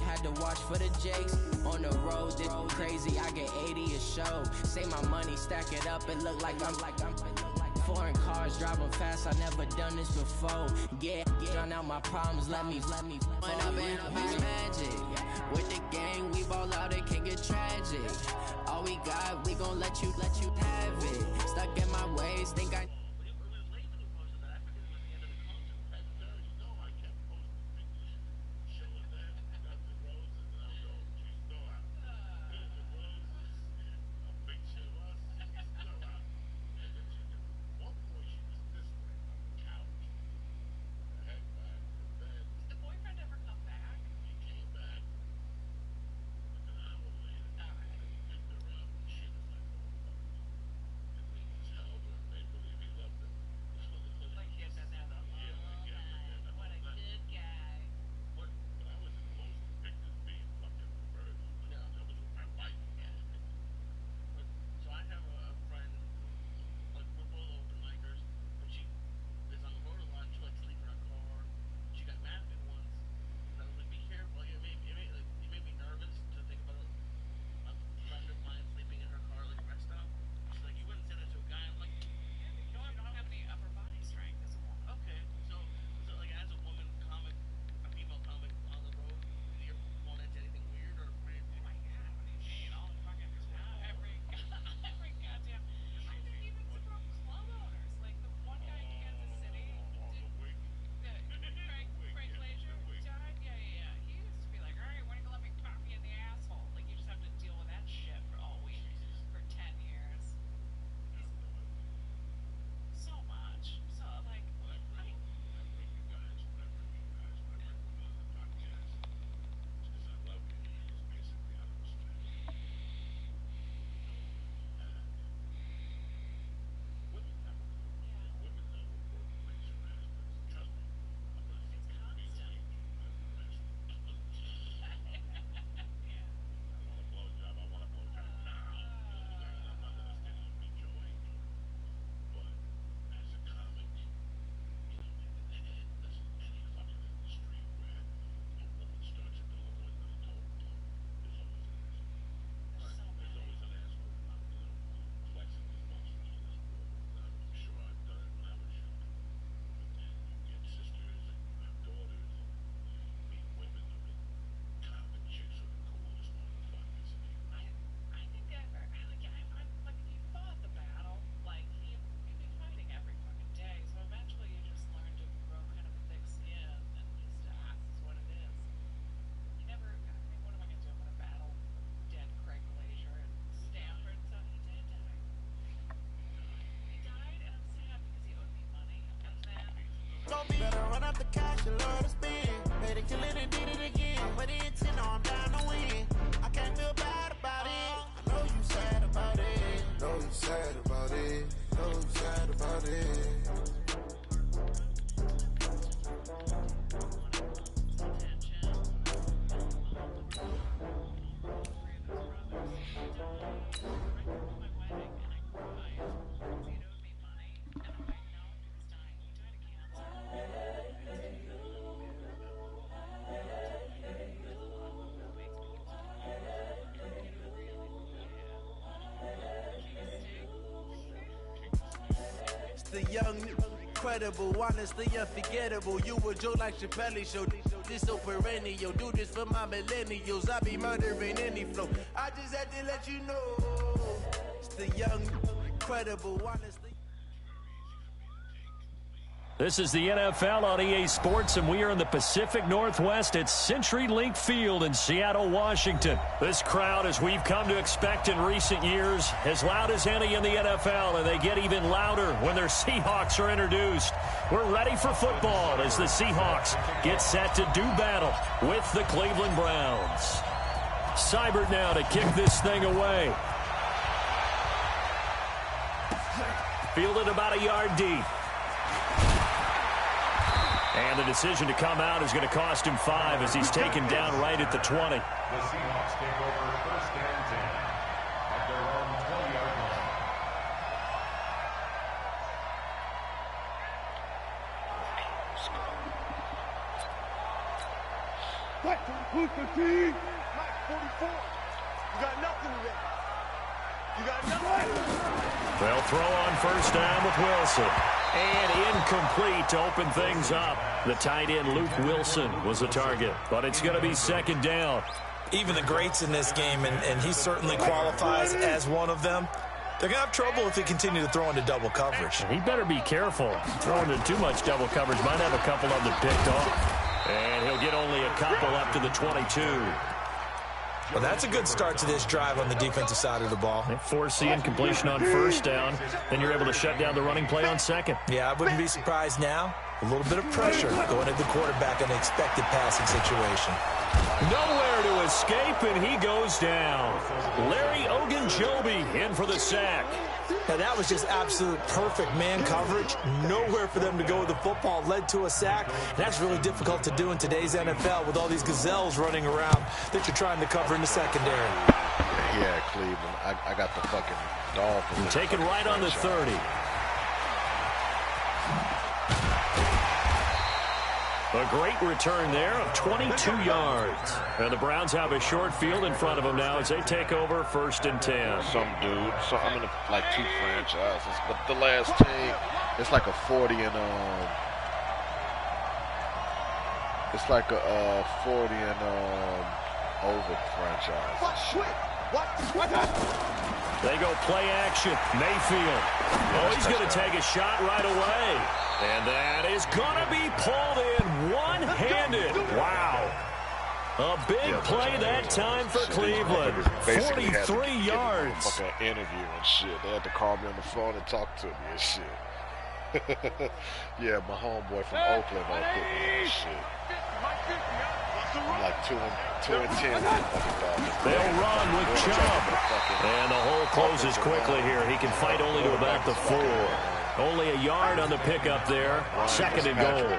had to watch for the Jakes. On the road, this crazy, I get 80 a show. Say my money, stack it up, it look like I'm foreign cars, driving fast, I never done this before. Yeah, drown out my problems, let me. When I've been it's magic. With the gang, we ball out, it can get tragic. All we got, we gon' let you have it. Stuck in my ways, think I. Better run up the cash, you love to spend. Better kill it and did it again. But the intent, no, I'm down to win. I can't feel bad about it. I know you sad about it. Know you sad about it. Know you sad about it. The young, incredible, honestly unforgettable. You a joke like Chappelle show. This so perennial. Do this for my millennials. I be murdering any flow. I just had to let you know. It's the young, incredible, honestly. This is the NFL on EA Sports, and we are in the Pacific Northwest at CenturyLink Field in Seattle, Washington. This crowd, as we've come to expect in recent years, as loud as any in the NFL, and they get even louder when their Seahawks are introduced. We're ready for football as the Seahawks get set to do battle with the Cleveland Browns. Seibert now to kick this thing away. Fielded about a yard deep. And the decision to come out is going to cost him 5 as he's taken down right at the 20. The Seahawks take over 1st and 10 at their own 20-yard line. What? Who's the team? Mike 44. You got nothing today. You got nothing. They'll throw on 1st down with Wilson. And incomplete to open things up. The tight end, Luke Wilson, was the target. But it's going to be 2nd down. Even the greats in this game, and he certainly qualifies as one of them, they're going to have trouble if they continue to throw into double coverage. He better be careful. Throwing into too much double coverage might have a couple of them picked off. And he'll get only a couple up to the 22. Well, that's a good start to this drive on the defensive side of the ball. They force the incompletion on 1st down, then you're able to shut down the running play on 2nd. Yeah, I wouldn't be surprised now. A little bit of pressure going at the quarterback in an expected passing situation. Nowhere to escape, and he goes down. Larry Ogunjobi in for the sack. Now, that was just absolute perfect man coverage. Nowhere for them to go with the football. Led to a sack. And that's really difficult to do in today's NFL with all these gazelles running around that you're trying to cover in the secondary. Yeah, Cleveland. I got the fucking Dolphins. Taken right on the 30. A great return there of 22 yards. And the Browns have a short field in front of them now as they take over 1st and 10. Some dude. So I'm in like 2 franchises, but the last team, it's like a 40 and it's like a 40 and over franchise. They go play action. Mayfield. Oh, he's going to take a shot right away. And that is going to be pulled in one-handed. Wow. A big play that time for Cleveland. 43 yards. Fucking interview and shit. They had to call me on the phone and talk to me and shit. Yeah, my homeboy from Oakland put me in and shit. I'm like 2 and 10. They'll run with Chubb. And the hole closes quickly here. He can fight only to about the 4. Only a yard on the pickup there. 2nd and goal.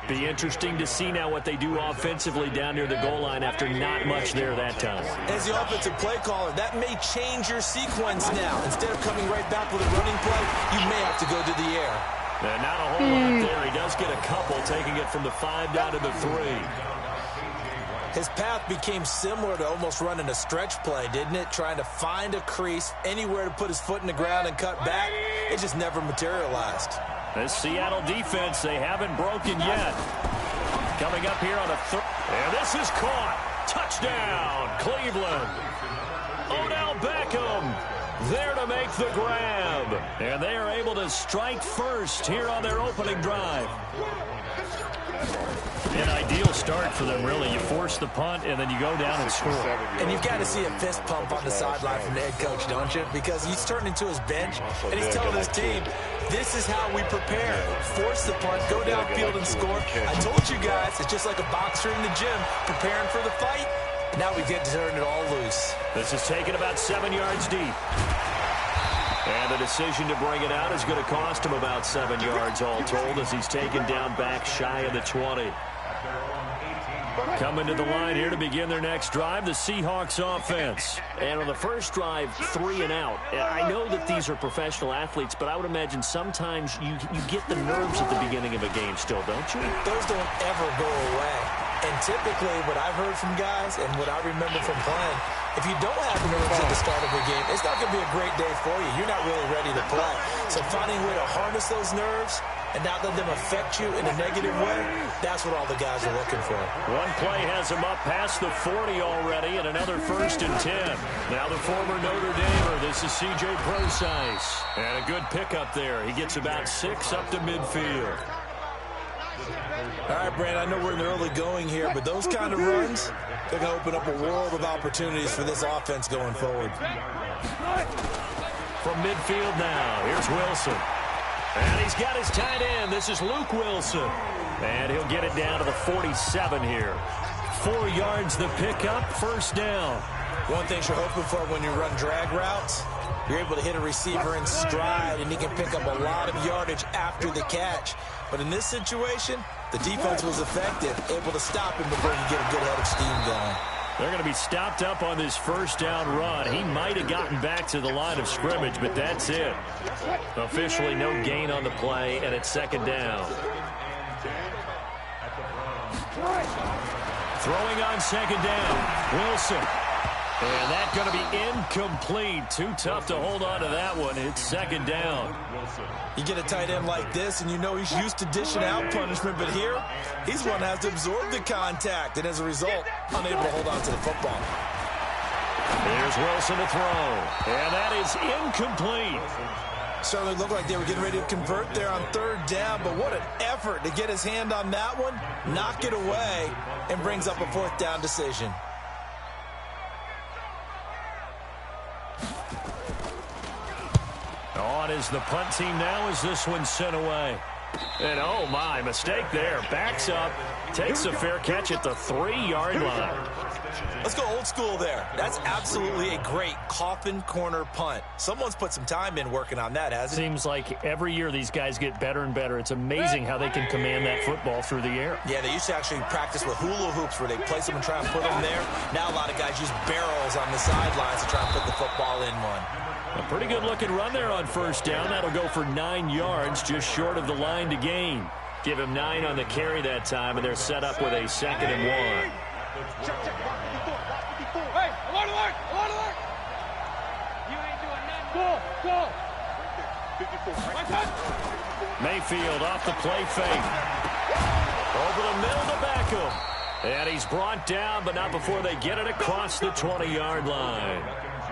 Be interesting to see now what they do offensively down near the goal line after not much there that time. As the offensive play caller, that may change your sequence now. Instead of coming right back with a running play, you may have to go to the air. And not a whole lot there. He does get a couple, taking it from the 5 down to the 3. His path became similar to almost running a stretch play, didn't it? Trying to find a crease, anywhere to put his foot in the ground and cut back. It just never materialized. This Seattle defense, they haven't broken yet. Coming up here on a third. And this is caught. Touchdown, Cleveland. Odell Beckham there to make the grab. And they are able to strike first here on their opening drive. An ideal start for them, really. You force the punt, and then you go down and score. And you've got to see a fist pump on the sideline from the head coach, don't you? Because he's turned into his bench, and he's telling his team, this is how we prepare. Force the punt, go downfield and score. I told you guys, it's just like a boxer in the gym preparing for the fight. Now we get to turn it all loose. This is taken about 7 yards deep. And the decision to bring it out is going to cost him about 7 yards all told as he's taken down back shy of the 20. Coming to the line here to begin their next drive, the Seahawks offense. And on the first drive, 3 and out. I know that these are professional athletes, but I would imagine sometimes you get the nerves at the beginning of a game still, don't you? Those don't ever go away. And typically what I've heard from guys and what I remember from playing, if you don't have nerves at the start of a game, it's not going to be a great day for you. You're not really ready to play. So finding a way to harness those nerves and not let them affect you in a negative way, that's what all the guys are looking for. One play has him up past the 40 already, and another 1st and 10. Now the former Notre Damer, this is C.J. Procise. And a good pickup there. He gets about 6 up to midfield. All right, Brand, I know we're in the early going here, but those kind of runs, they're going to open up a world of opportunities for this offense going forward. From midfield now, here's Wilson. And he's got his tight end. This is Luke Wilson. And he'll get it down to the 47 here. 4 yards the pickup, 1st down. One thing you're hoping for when you run drag routes, you're able to hit a receiver in stride, and he can pick up a lot of yardage after the catch. But in this situation, the defense was effective, able to stop him before he get a good head of steam going. They're going to be stopped up on this 1st down run. He might have gotten back to the line of scrimmage, but that's it. Officially no gain on the play, and it's 2nd down. Throwing on 2nd down, Wilson. And that's going to be incomplete. Too tough to hold on to that one. It's 2nd down. You get a tight end like this, and you know he's used to dishing out punishment, but here, he's one that has to absorb the contact, and as a result, unable to hold on to the football. Here's Wilson to throw, and that is incomplete. Certainly looked like they were getting ready to convert there on 3rd down, but what an effort to get his hand on that one, knock it away, and brings up a 4th down decision. On is the punt team now as this one's sent away. And oh my, mistake there. Backs up, takes a fair catch at the 3-yard line. Let's go old school there. That's absolutely a great coffin corner punt. Someone's put some time in working on that, hasn't it? Seems like every year these guys get better and better. It's amazing how they can command that football through the air. Yeah, they used to actually practice with hula hoops where they place them and try and put them there. Now a lot of guys use barrels on the sidelines to try and put the football in one. A pretty good-looking run there on 1st down. That'll go for 9 yards, just short of the line to gain. Give him 9 on the carry that time, and they're set up with a 2nd and 1. Hey, alert, alert, alert, alert! You ain't doing nothing. Go. Mayfield off the play fake. Over the middle to Beckham. And he's brought down, but not before they get it across the 20-yard line.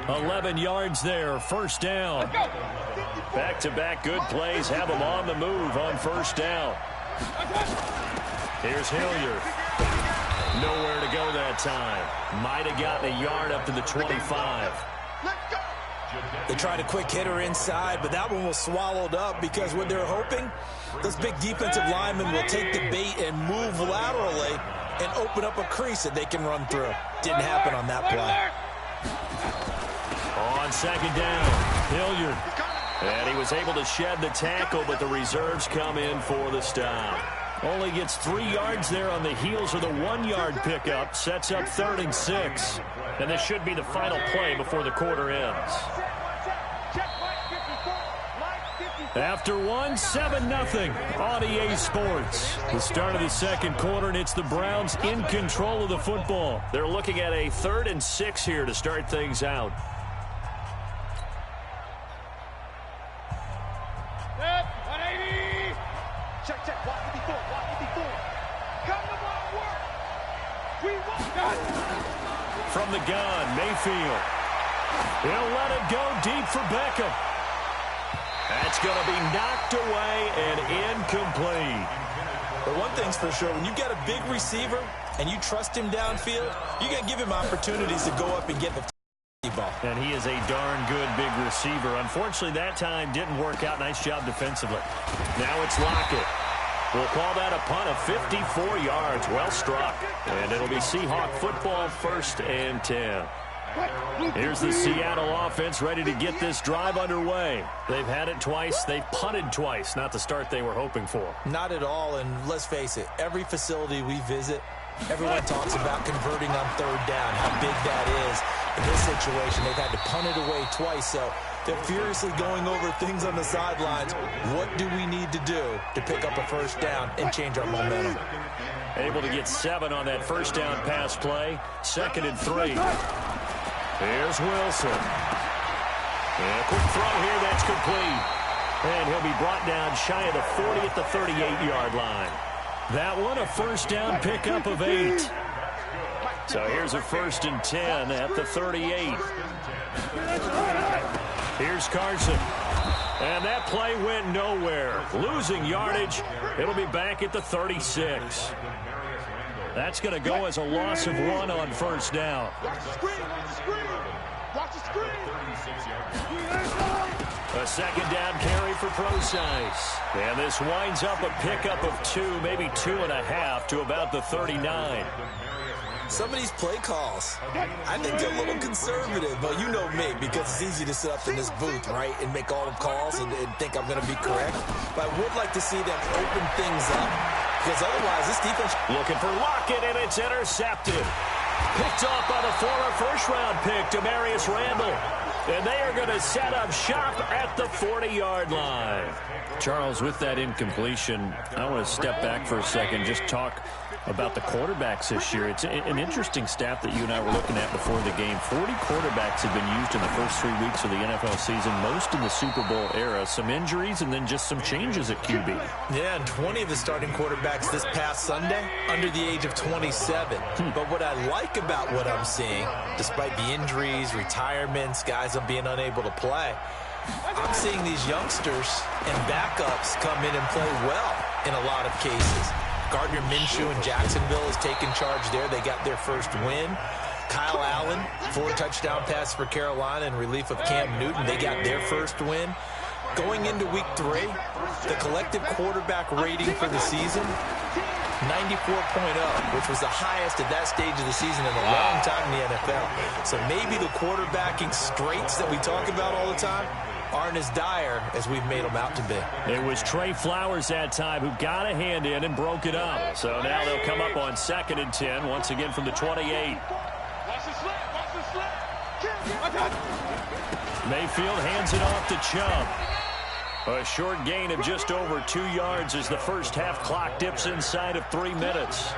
11 yards there, 1st down. Back-to-back good plays have them on the move on 1st down. Here's Hilliard. Nowhere to go that time. Might have gotten a yard up to the 25. They tried a quick hitter inside, but that one was swallowed up because what they're hoping, those big defensive linemen will take the bait and move laterally and open up a crease that they can run through. Didn't happen on that play. On 2nd down, Hilliard. And he was able to shed the tackle, but the reserves come in for the stop. Only gets 3 yards there on the heels of the 1-yard pickup. Sets up 3rd and 6. And this should be the final play before the quarter ends. After 1, 7-0 on EA Sports. The start of the 2nd quarter, and it's the Browns in control of the football. They're looking at a 3rd and 6 here to start things out. Check, walk 54, walk 54. Come to my work. We want that. From the gun, Mayfield. He'll let it go deep for Beckham. That's going to be knocked away and incomplete. But one thing's for sure, when you got a big receiver and you trust him downfield, you're going to give him opportunities to go up and get the ball. And he is a darn good big receiver. Unfortunately, that time didn't work out. Nice job defensively. Now it's Lockett. We'll call that a punt of 54 yards. Well struck. And it'll be Seahawk football, 1st and 10. Here's the Seattle offense ready to get this drive underway. They've had it twice. They've punted twice. Not the start they were hoping for. Not at all, and let's face it, every facility we visit, everyone talks about converting on 3rd down, how big that is. In this situation, they've had to punt it away twice, so they're furiously going over things on the sidelines. What do we need to do to pick up a 1st down and change our momentum? Able to get 7 on that 1st down pass play. 2nd and 3. Here's Wilson. And a quick throw here, that's complete. And he'll be brought down shy of the 40 at the 38-yard line. That one, a 1st down pickup of 8. So here's a 1st and 10 at the 38. Here's Carson. And that play went nowhere. Losing yardage. It'll be back at the 36. That's going to go as a loss of 1 on 1st down. A 2nd down carry for Procise. And this winds up a pickup of 2, maybe 2.5 to about the 39. Some of these play calls, I think they're a little conservative, but you know me, because it's easy to sit up in this booth, right, and make all the calls and think I'm going to be correct. But I would like to see them open things up, because otherwise this defense... Looking for Lockett, and it's intercepted. Picked off by the former 1st-round pick, Demarius Randall. And they are going to set up shop at the 40-yard line. Charles, with that incompletion, I want to step back for a second, just talk about the quarterbacks this year. It's an interesting stat that you and I were looking at before the game. 40 quarterbacks have been used in the first 3 weeks of the NFL season, most in the Super Bowl era. Some injuries and then just some changes at QB. Yeah, and 20 of the starting quarterbacks this past Sunday under the age of 27. But what I like about what I'm seeing, despite the injuries, retirements, guys being unable to play, I'm seeing these youngsters and backups come in and play well in a lot of cases. Gardner Minshew in Jacksonville is taking charge there. They got their first win. Kyle Allen, 4 touchdown passes for Carolina in relief of Cam Newton. They got their first win. Going into week 3, the collective quarterback rating for the season, 94.0, which was the highest at that stage of the season in a long time in the NFL. So maybe the quarterbacking straits that we talk about all the time aren't as dire as we've made them out to be. It was Trey Flowers that time who got a hand in and broke it up. So now they'll come up on 2nd and 10, once again from the 28. Mayfield hands it off to Chubb. A short gain of just over 2 yards as the first half clock dips inside of 3 minutes.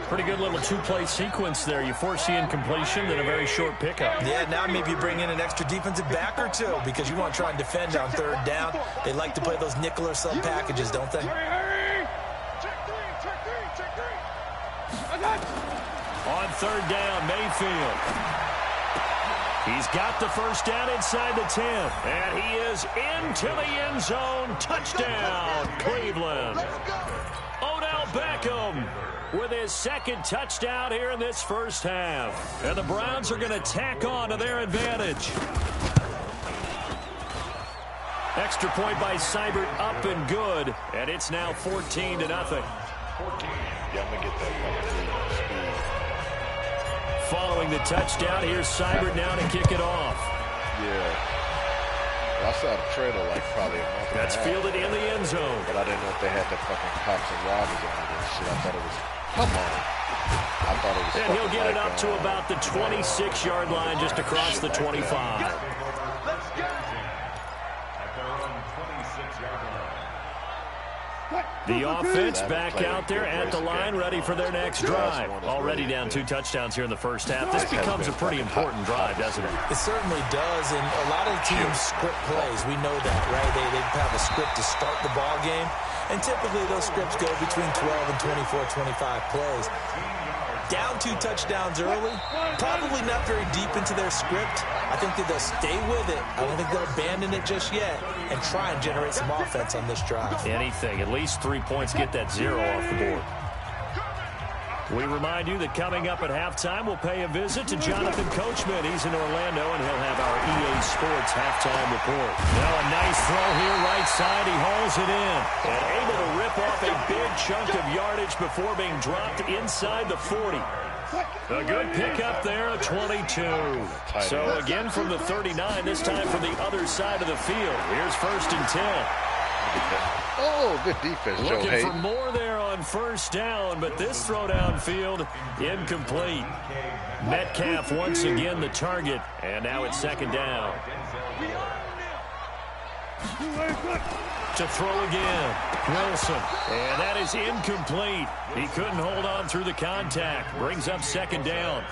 Pretty good little 2-play sequence there. You force the incompletion, then a very short pickup. Yeah, now maybe bring in an extra defensive back or 2 because you want to try and defend on 3rd down. They like to play those nickel or sub packages, don't they? On 3rd down, Mayfield. He's got the first down inside the 10. And he is into the end zone. Touchdown, Cleveland. Odell Beckham with his 2nd touchdown here in this first half. And the Browns are going to tack on to their advantage. Extra point by Seibert, up and good. And it's now 14-0. Yeah, I'm going to get that speed. Following the touchdown, here's Seibert now to kick it off. Yeah. I saw the trailer like probably a month ago. That's fielded in the end zone. But I didn't know if they had the fucking cops and robbers on it and shit. I thought it was, come on. I thought it was. And he'll get it up to about the 26-yard line, just across the 25. The offense back out there at the line, ready for their next drive. Already down 2 touchdowns here in the first half. This becomes a pretty important drive, doesn't it? It certainly does, and a lot of teams script plays. We know that, right? They have a script to start the ball game, and typically those scripts go between 12 and 24, 25 plays. Down 2 touchdowns early, probably not very deep into their script. I think that they'll stay with it. I don't think they'll abandon it just yet and try and generate some offense on this drive. Anything. At least 3 points, get that 0 off the board. We remind you that coming up at halftime, we'll pay a visit to Jonathan Coachman. He's in Orlando, and he'll have our EA Sports halftime report. Now a nice throw here, right side. He hauls it in. And able to rip off a big chunk of yardage before being dropped inside the 40. A good pickup there, a 22. So again from the 39, this time from the other side of the field. Here's 1st and 10. Oh, good defense, Joe Looking Hayden. for more there on 1st down, but this throw downfield incomplete. Metcalf once again the target, and now it's 2nd down. To throw again, Wilson, and that is incomplete. He couldn't hold on through the contact. Brings up 2nd down.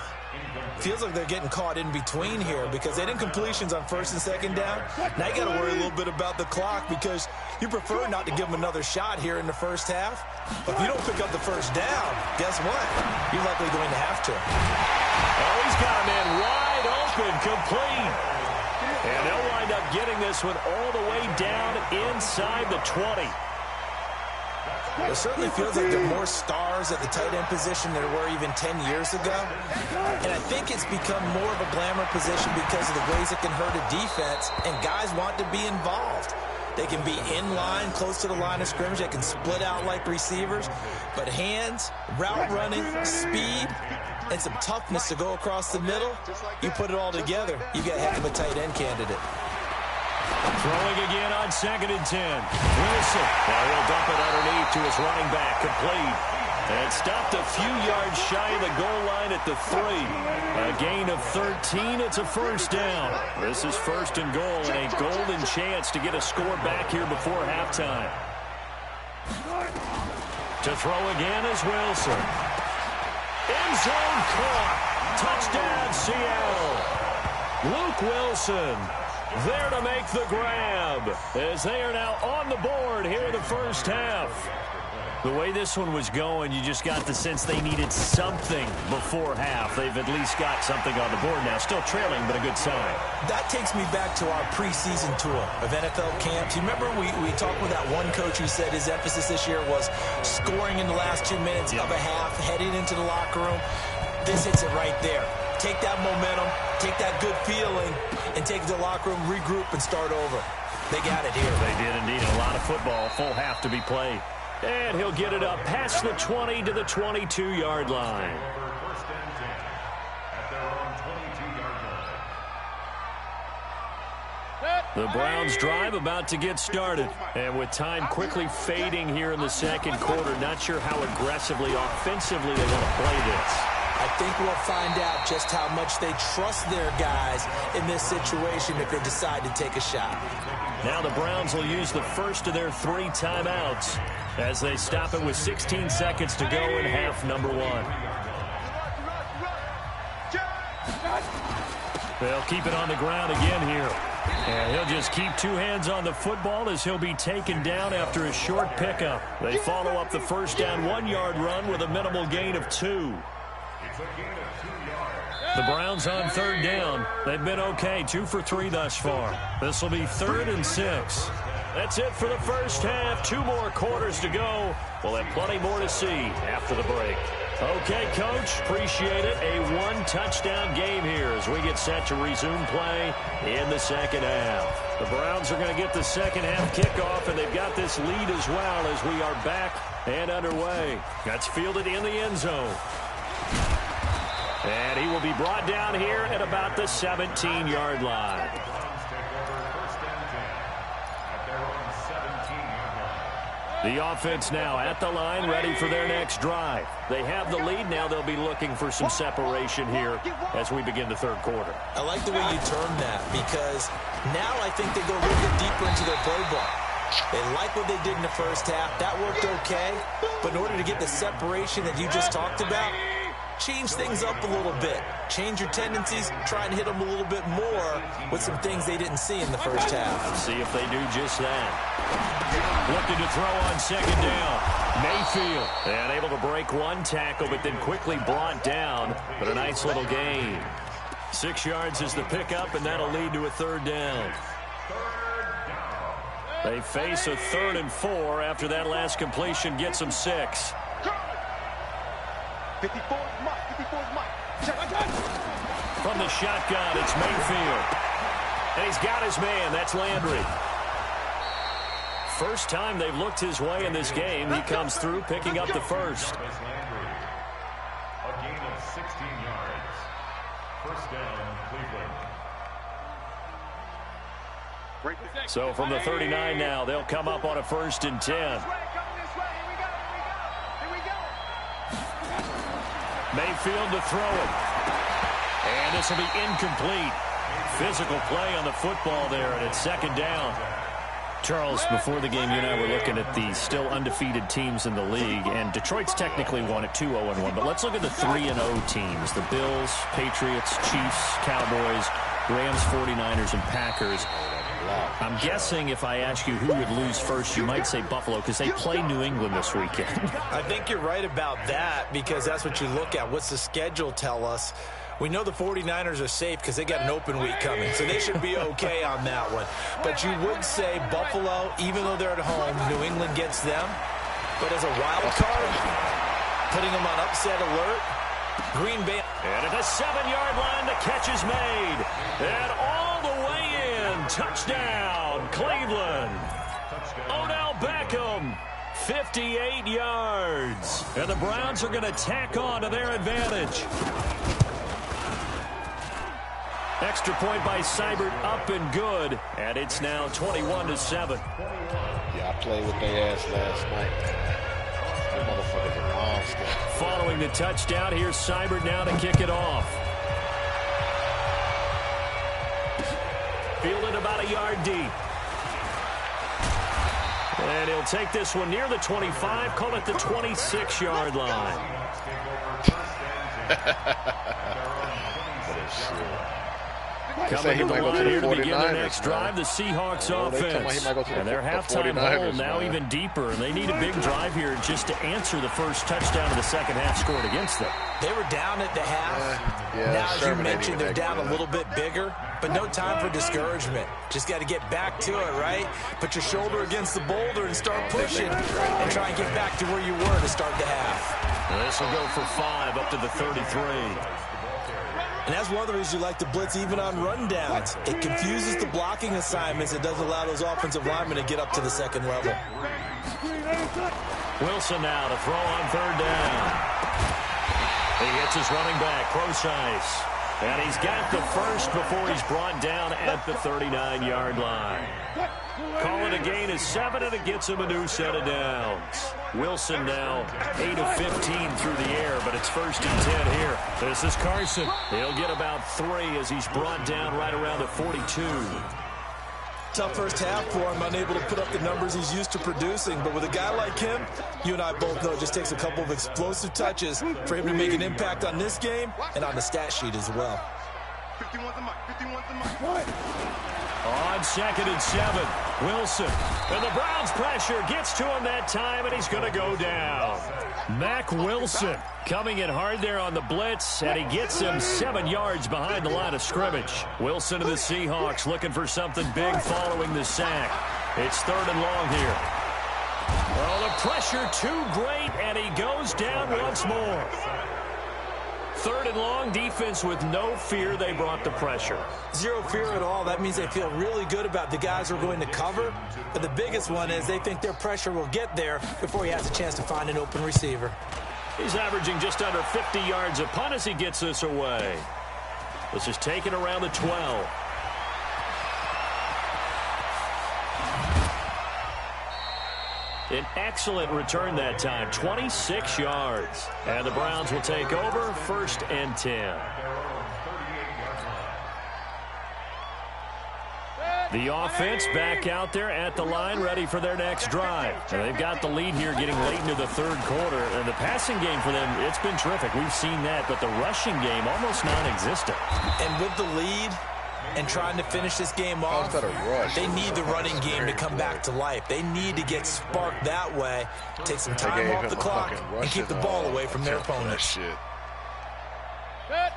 Feels like they're getting caught in between here because they did incompletions on 1st and 2nd down. Now you got to worry a little bit about the clock because you prefer not to give them another shot here in the 1st half. But if you don't pick up the 1st down, guess what? You're likely going to have to. Oh, he's got him in wide open, complete. And they'll wind up getting this one all the way down inside the 20. It certainly feels like there are more stars at the tight end position than there were even 10 years ago. And I think it's become more of a glamour position because of the ways it can hurt a defense, and guys want to be involved. They can be in line, close to the line of scrimmage. They can split out like receivers. But hands, route running, speed, and some toughness to go across the middle, you put it all together, you get a heck of a tight end candidate. Throwing again on 2nd and 10. Wilson. Now he'll dump it underneath to his running back. Complete. And stopped a few yards shy of the goal line at the 3. A gain of 13. It's a 1st down. This is 1st and goal and a golden chance to get a score back here before halftime. To throw again is Wilson. End zone caught. Touchdown, Seattle. Luke Wilson there to make the grab as they are now on the board here in the 1st half. The way this one was going, you just got the sense they needed something before half. They've at least got something on the board now. Still trailing, but a good sign. That takes me back to our preseason tour of NFL camps. You remember we talked with that one coach who said his emphasis this year was scoring in the last 2 minutes of a half, heading into the locker room. This hits it right there. Take that momentum, take that good feeling, and take it to the locker room, regroup, and start over. They got it here. They did indeed. A lot of football, full half to be played. And he'll get it up past the 20 to the 22-yard line. The Browns drive about to get started. And with time quickly fading here in the 2nd quarter, not sure how aggressively, offensively they want to play this. I think we'll find out just how much they trust their guys in this situation if they decide to take a shot. Now the Browns will use the first of their 3 timeouts as they stop it with 16 seconds to go in half number 1. They'll keep it on the ground again here. And he'll just keep 2 hands on the football as he'll be taken down after a short pickup. They follow up the 1st down 1-yard run with a minimal gain of 2. The Browns on 3rd down. They've been okay, 2 for 3 thus far. This will be 3rd and 6. That's it for the 1st half. 2 more quarters to go. We'll have plenty more to see after the break. Okay, Coach, appreciate it. A 1-touchdown game here as we get set to resume play in the 2nd half. The Browns are going to get the 2nd half kickoff, and they've got this lead as well as we are back and underway. That's fielded in the end zone. And he will be brought down here at about the 17-yard line. The offense now at the line, ready for their next drive. They have the lead. Now they'll be looking for some separation here as we begin the 3rd quarter. I like the way you termed that because now I think they go a little bit deeper into their playbook. They like what they did in the 1st half. That worked okay. But in order to get the separation that you just talked about, change things up a little bit. Change your tendencies. Try and hit them a little bit more with some things they didn't see in the 1st half. See if they do just that. Looking to throw on 2nd down. Mayfield. And able to break one tackle, but then quickly brought down. But a nice little gain. 6 yards is the pickup, and that'll lead to a third down. They face a 3rd and 4 after that last completion gets them 6. 54 is Mike. 54 is Mike. From the shotgun, it's Mayfield. And he's got his man. That's Landry. First time they've looked his way in this game. He comes through picking up the first. A gain of 16 yards. First down, Cleveland. So from the 39 now, they'll come up on a 1st and 10. Mayfield to throw it. And this will be incomplete. Physical play on the football there, and it's 2nd down. Charles, before the game, you and I were looking at the still undefeated teams in the league, and Detroit's technically won at 2-0-1. But let's look at the 3-0 teams. The Bills, Patriots, Chiefs, Cowboys, Rams, 49ers, and Packers. I'm guessing if I ask you who would lose first, you might say Buffalo because they play New England this weekend. I think you're right about that because that's what you look at. What's the schedule tell us? We know the 49ers are safe because they got an open week coming, so they should be okay on that one. But you would say Buffalo, even though they're at home, New England gets them. But as a wild card, putting them on upset alert, Green Bay. And at the 7-yard line, the catch is made. And all the way in, touchdown, Cleveland. Odell Beckham, 58 yards. And the Browns are going to tack on to their advantage. Extra point by Seibert, up and good. And it's now 21-7. Yeah, I played with their ass last night. That motherfucker's a monster. Following the touchdown, here's Seibert now to kick it off. Fielded about a yard deep. And he'll take this one near the 25, call it the 26-yard line. Coming to the line here to begin the next drive, the Seahawks offense. And their halftime hole now even deeper. And they need a big drive here just to answer the first touchdown of the second half scored against them. They were down at the half. Now, as you mentioned, they're down a little bit bigger, but no time for discouragement. Just got to get back to it, right? Put your shoulder against the boulder and start pushing and try and get back to where you were to start the half. And this will go for 5 up to the 33. And that's one of the reasons you like to blitz even on rundowns. It confuses the blocking assignments. It doesn't allow those offensive linemen to get up to the second level. Wilson now to throw on 3rd down. He hits his running back, Procise. And he's got the first before he's brought down at the 39-yard line. Call it a gain of 7, and it gets him a new set of downs. Wilson now 8 of 15 through the air, but it's 1st and 10 here. This is Carson. He'll get about 3 as he's brought down right around the 42. Tough first half for him, unable to put up the numbers he's used to producing. But with a guy like him, you and I both know it just takes a couple of explosive touches for him to make an impact on this game and on the stat sheet as well. 51's the mic. 51's the mic. What? On 2nd and 7, Wilson. And the Browns pressure gets to him that time, and he's going to go down. Mack Wilson coming in hard there on the blitz, and he gets him 7 yards behind the line of scrimmage. Wilson and the Seahawks looking for something big following the sack. It's 3rd and long here. Oh, the pressure too great, and he goes down once more. 3rd and long, defense with no fear. They brought the pressure. Zero fear at all. That means they feel really good about the guys who are going to cover. But the biggest one is they think their pressure will get there before he has a chance to find an open receiver. He's averaging just under 50 yards a punt as he gets this away. This is taken around the 12. An excellent return that time, 26 yards. And the Browns will take over, 1st and 10. The offense back out there at the line, ready for their next drive. And they've got the lead here getting late into the 3rd quarter. And the passing game for them, it's been terrific. We've seen that, but the rushing game almost non-existent. And with the lead, and trying to finish this game off, they need the running game to come back to life. They need to get sparked that way, take some time off the clock, and keep the ball away from their opponents.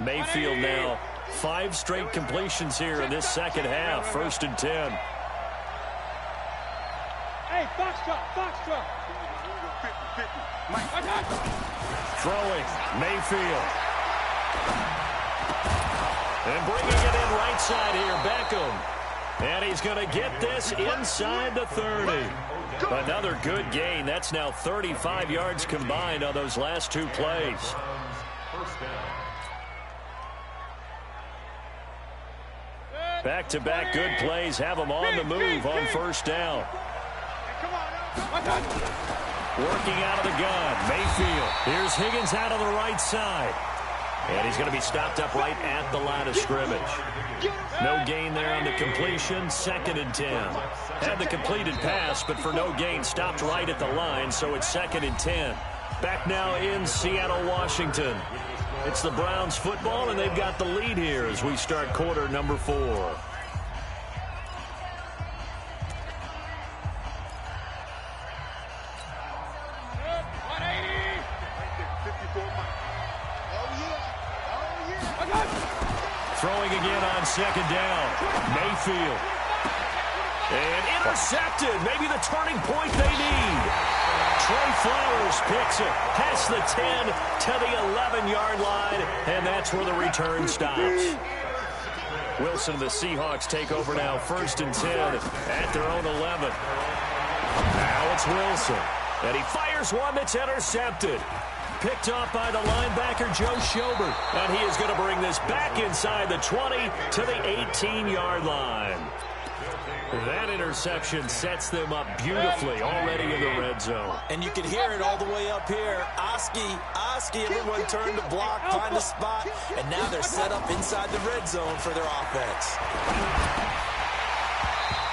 Mayfield now 5 straight completions here in this second half. 1st and 10. Hey, Foxtrot. Throwing, Mayfield. And bringing it in right side here, Beckham. And he's going to get this inside the 30. Another good gain. That's now 35 yards combined on those last 2 plays. Back-to-back good plays have them on the move on 1st down. Working out of the gun, Mayfield. Here's Higgins out on the right side. And he's going to be stopped up right at the line of scrimmage. No gain there on the completion. 2nd and 10. Had the completed pass, but for no gain, stopped right at the line, so it's 2nd and 10. Back now in Seattle, Washington. It's the Browns football, and they've got the lead here as we start quarter number 4. Throwing again on 2nd down. Mayfield. And intercepted. Maybe the turning point they need. Trey Flowers picks it past the 10 to the 11-yard line, and that's where the return stops. Wilson and the Seahawks take over now. 1st and 10 at their own 11. Now it's Wilson. And he fires one that's intercepted. Picked off by the linebacker, Joe Schobert. And he is going to bring this back inside the 20 to the 18-yard line. That interception sets them up beautifully already in the red zone. And you can hear it all the way up here. Oski, everyone turned to block, find a spot, and now they're set up inside the red zone for their offense.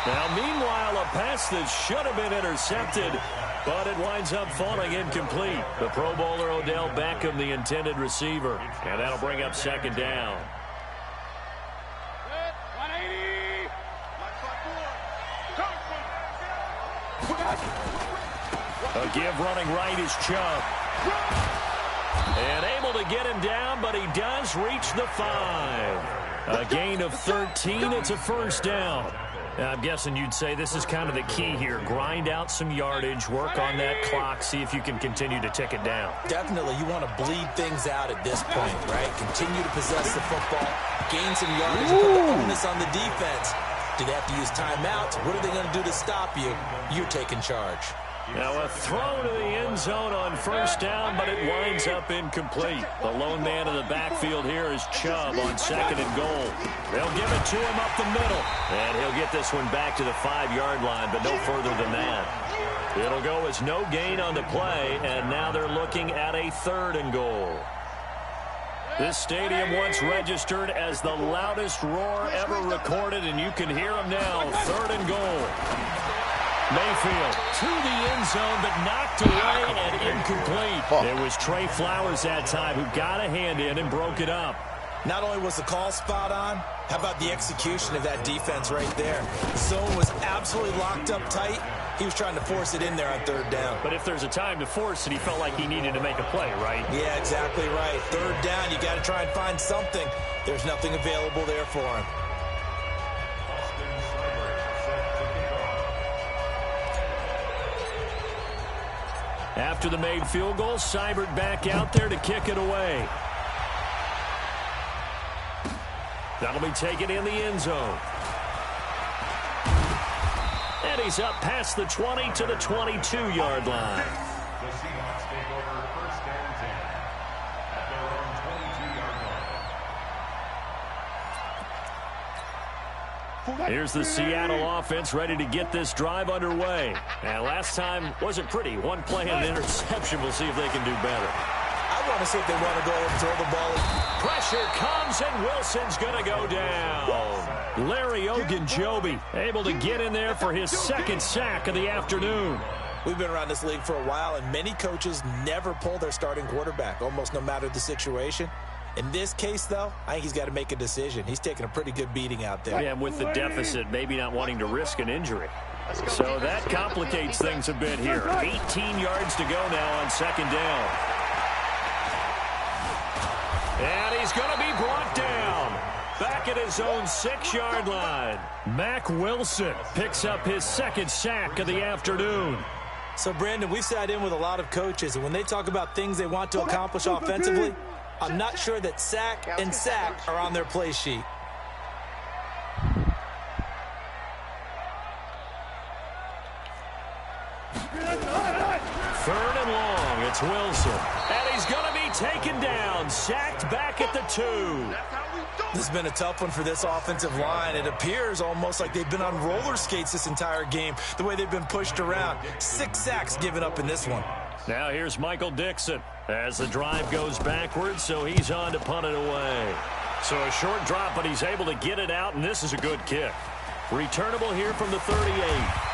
Now, meanwhile, a pass that should have been intercepted, but it winds up falling incomplete. The Pro Bowler Odell Beckham, the intended receiver, and that'll bring up 2nd down. A give running right is Chubb. And able to get him down, but he does reach the 5. A gain of 13. It's a 1st down. I'm guessing you'd say this is kind of the key here. Grind out some yardage, work on that clock, see if you can continue to tick it down. Definitely. You want to bleed things out at this point, right? Continue to possess the football, gain some yardage, and put the onus on the defense. Do they have to use timeouts? What are they going to do to stop you? You're taking charge. Now a throw to the end zone on 1st down, but it winds up incomplete. The lone man in the backfield here is Chubb on 2nd and goal. They'll give it to him up the middle. And he'll get this one back to the 5-yard line, but no further than that. It'll go as no gain on the play, and now they're looking at a 3rd and goal. This stadium once registered as the loudest roar ever recorded, and you can hear them now. 3rd and goal. Mayfield to the end zone, but knocked away and incomplete. It was Trey Flowers that time who got a hand in and broke it up. Not only was the call spot on, how about the execution of that defense right there? The zone was absolutely locked up tight. He was trying to force it in there on 3rd down. But if there's a time to force it, he felt like he needed to make a play, right? Yeah, exactly right. 3rd down, you got to try and find something. There's nothing available there for him. After the made field goal, Seibert back out there to kick it away. That'll be taken in the end zone. And he's up past the 20 to the 22-yard line. The Seahawks take over 1st and 10 at their own 22-yard line. Here's the Seattle offense ready to get this drive underway. And last time wasn't pretty. One play and an interception. We'll see if they can do better. I want to see if they want to go and throw the ball. Pressure comes, and Wilson's going to go down. Larry Ogunjobi able to get in there for his 2nd sack of the afternoon. We've been around this league for a while, and many coaches never pull their starting quarterback, almost no matter the situation. In this case, though, I think he's got to make a decision. He's taking a pretty good beating out there. Yeah, and with the deficit, maybe not wanting to risk an injury. So that complicates things a bit here. 18 yards to go now on second down. And he's going to be brought down. Back at his own 6-yard line. Mack Wilson picks up his second sack of the afternoon. So, Brandon, we've sat in with a lot of coaches, and when they talk about things they want to accomplish offensively, I'm not sure that sack and sack are on their play sheet. Third and long, it's Wilson. And he's going to be taken down, sacked back at the 2. This has been a tough one for this offensive line. It appears almost like they've been on roller skates this entire game, the way they've been pushed around. 6 sacks given up in this one. Now here's Michael Dixon as the drive goes backwards, so he's on to punt it away. So a short drop, but he's able to get it out, and this is a good kick. Returnable here from the 38.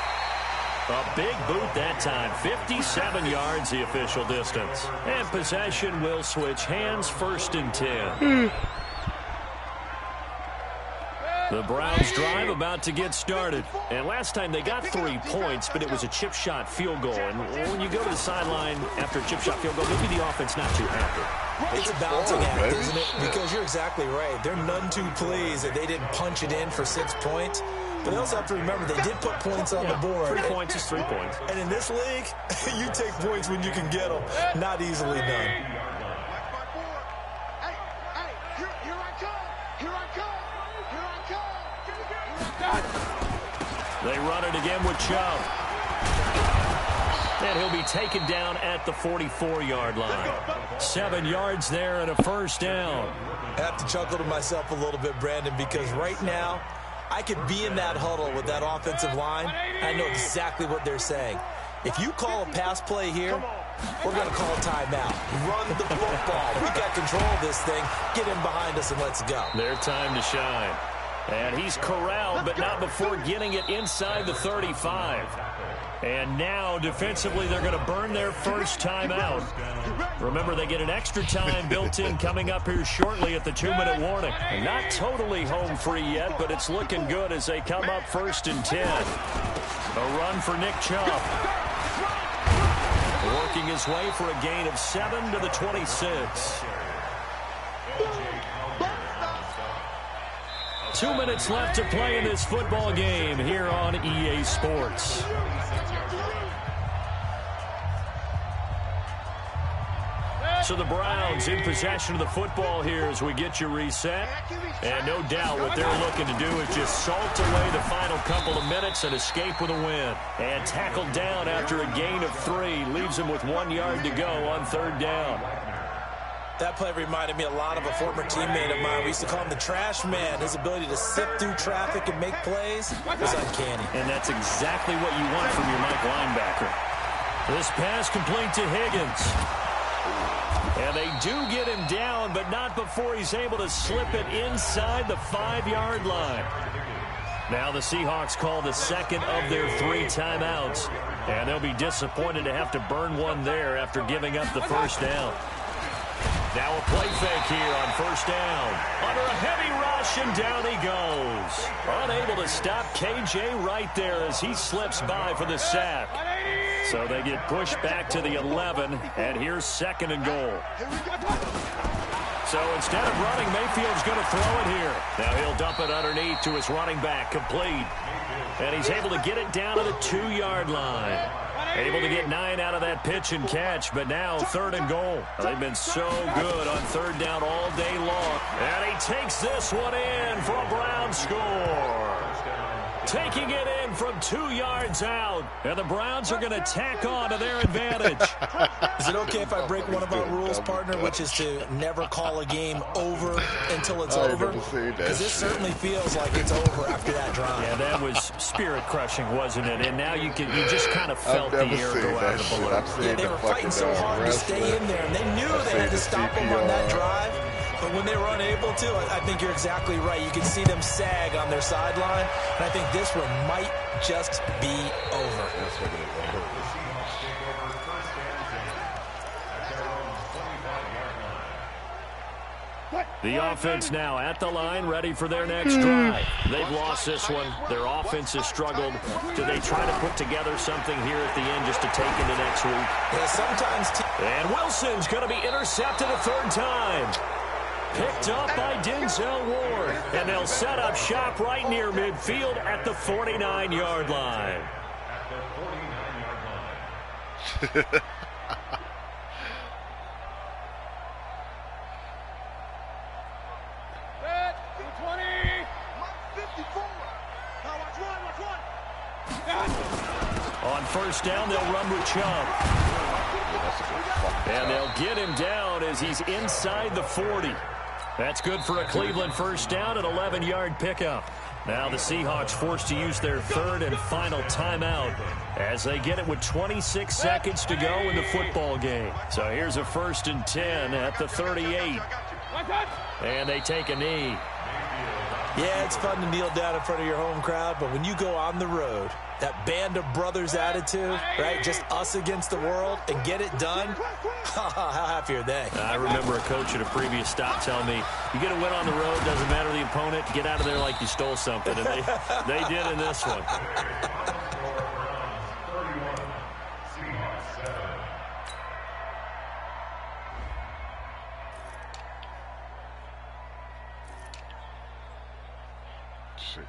A big boot that time. 57 yards the official distance. And possession will switch hands, 1st and 10. The Browns drive about to get started. And last time they got 3 points, but it was a chip shot field goal. And when you go to the sideline after a chip shot field goal, maybe the offense not too happy. It's a balancing act, isn't it? Because you're exactly right. They're none too pleased that they didn't punch it in for 6 points. But they also have to remember they did put points on the board. 3 points is 3 points. And in this league, you take points when you can get them. Not easily done. They run it again with Chubb. And he'll be taken down at the 44-yard line. 7 yards there and a 1st down. I have to chuckle to myself a little bit, Brandon, because right now, I could be in that huddle with that offensive line. I know exactly what they're saying. If you call a pass play here, we're going to call a timeout. Run the football. We got control of this thing. Get in behind us and let's go. Their time to shine. And he's corralled, but not before getting it inside the 35. And now, defensively, they're going to burn their first timeout. Remember, they get an extra time built in coming up here shortly at the 2-minute warning. And not totally home free yet, but it's looking good as they come up 1st and 10. A run for Nick Chubb. Working his way for a gain of 7 to the 26. 2 minutes left to play in this football game here on EA Sports. So the Browns in possession of the football here as we get you reset. And no doubt what they're looking to do is just salt away the final couple of minutes and escape with a win. And tackled down after a gain of 3. Leaves him with 1 yard to go on 3rd down. That play reminded me a lot of a former teammate of mine. We used to call him the trash man. His ability to sift through traffic and make plays was uncanny. And that's exactly what you want from your Mike linebacker. This pass complete to Higgins. And they do get him down, but not before he's able to slip it inside the 5-yard line. Now the Seahawks call the second of their 3 timeouts. And they'll be disappointed to have to burn one there after giving up the first down. Now a play fake here on 1st down. Under a heavy rush, and down he goes. Unable to stop KJ right there as he slips by for the sack. So they get pushed back to the 11, and here's 2nd and goal. So instead of running, Mayfield's going to throw it here. Now he'll dump it underneath to his running back, complete. And he's able to get it down to the 2-yard line. Able to get 9 out of that pitch and catch, but now 3rd and goal. They've been so good on 3rd down all day long. And he takes this one in for a Brown score. Taking it in from 2 yards out. And the Browns are going to tack on to their advantage. Is it okay if I break one of our rules, partner, which is to never call a game over until it's over? Because this certainly feels like it's over after that drive. Yeah, that was spirit-crushing, wasn't it? And now you just kind of felt the air go out of the balloon. Yeah, they were fighting so hard to stay in there, and they knew they had to stop them on that drive. But when they were unable to, I think you're exactly right. You can see them sag on their sideline, and I think this one might just be over. The offense now at the line, ready for their next drive. They've lost this one. Their offense has struggled. Do they try to put together something here at the end just to take into next week? Yeah, sometimes. And Wilson's going to be intercepted a third time. Picked up by Denzel Ward. And they'll set up shop right near midfield at the 49-yard line. At the 49-yard line. On first down, they'll run with Chubb. And they'll get him down as he's inside the 40. That's good for a Cleveland first down, an 11-yard pickup. Now the Seahawks forced to use their third and final timeout as they get it with 26 seconds to go in the football game. So here's a 1st and 10 at the 38. And they take a knee. Yeah, it's fun to kneel down in front of your home crowd, but when you go on the road, that band of brothers attitude, right, just us against the world, and get it done, how happy are they? I remember a coach at a previous stop telling me, you get a win on the road, doesn't matter the opponent, get out of there like you stole something. And they did in this one. Six.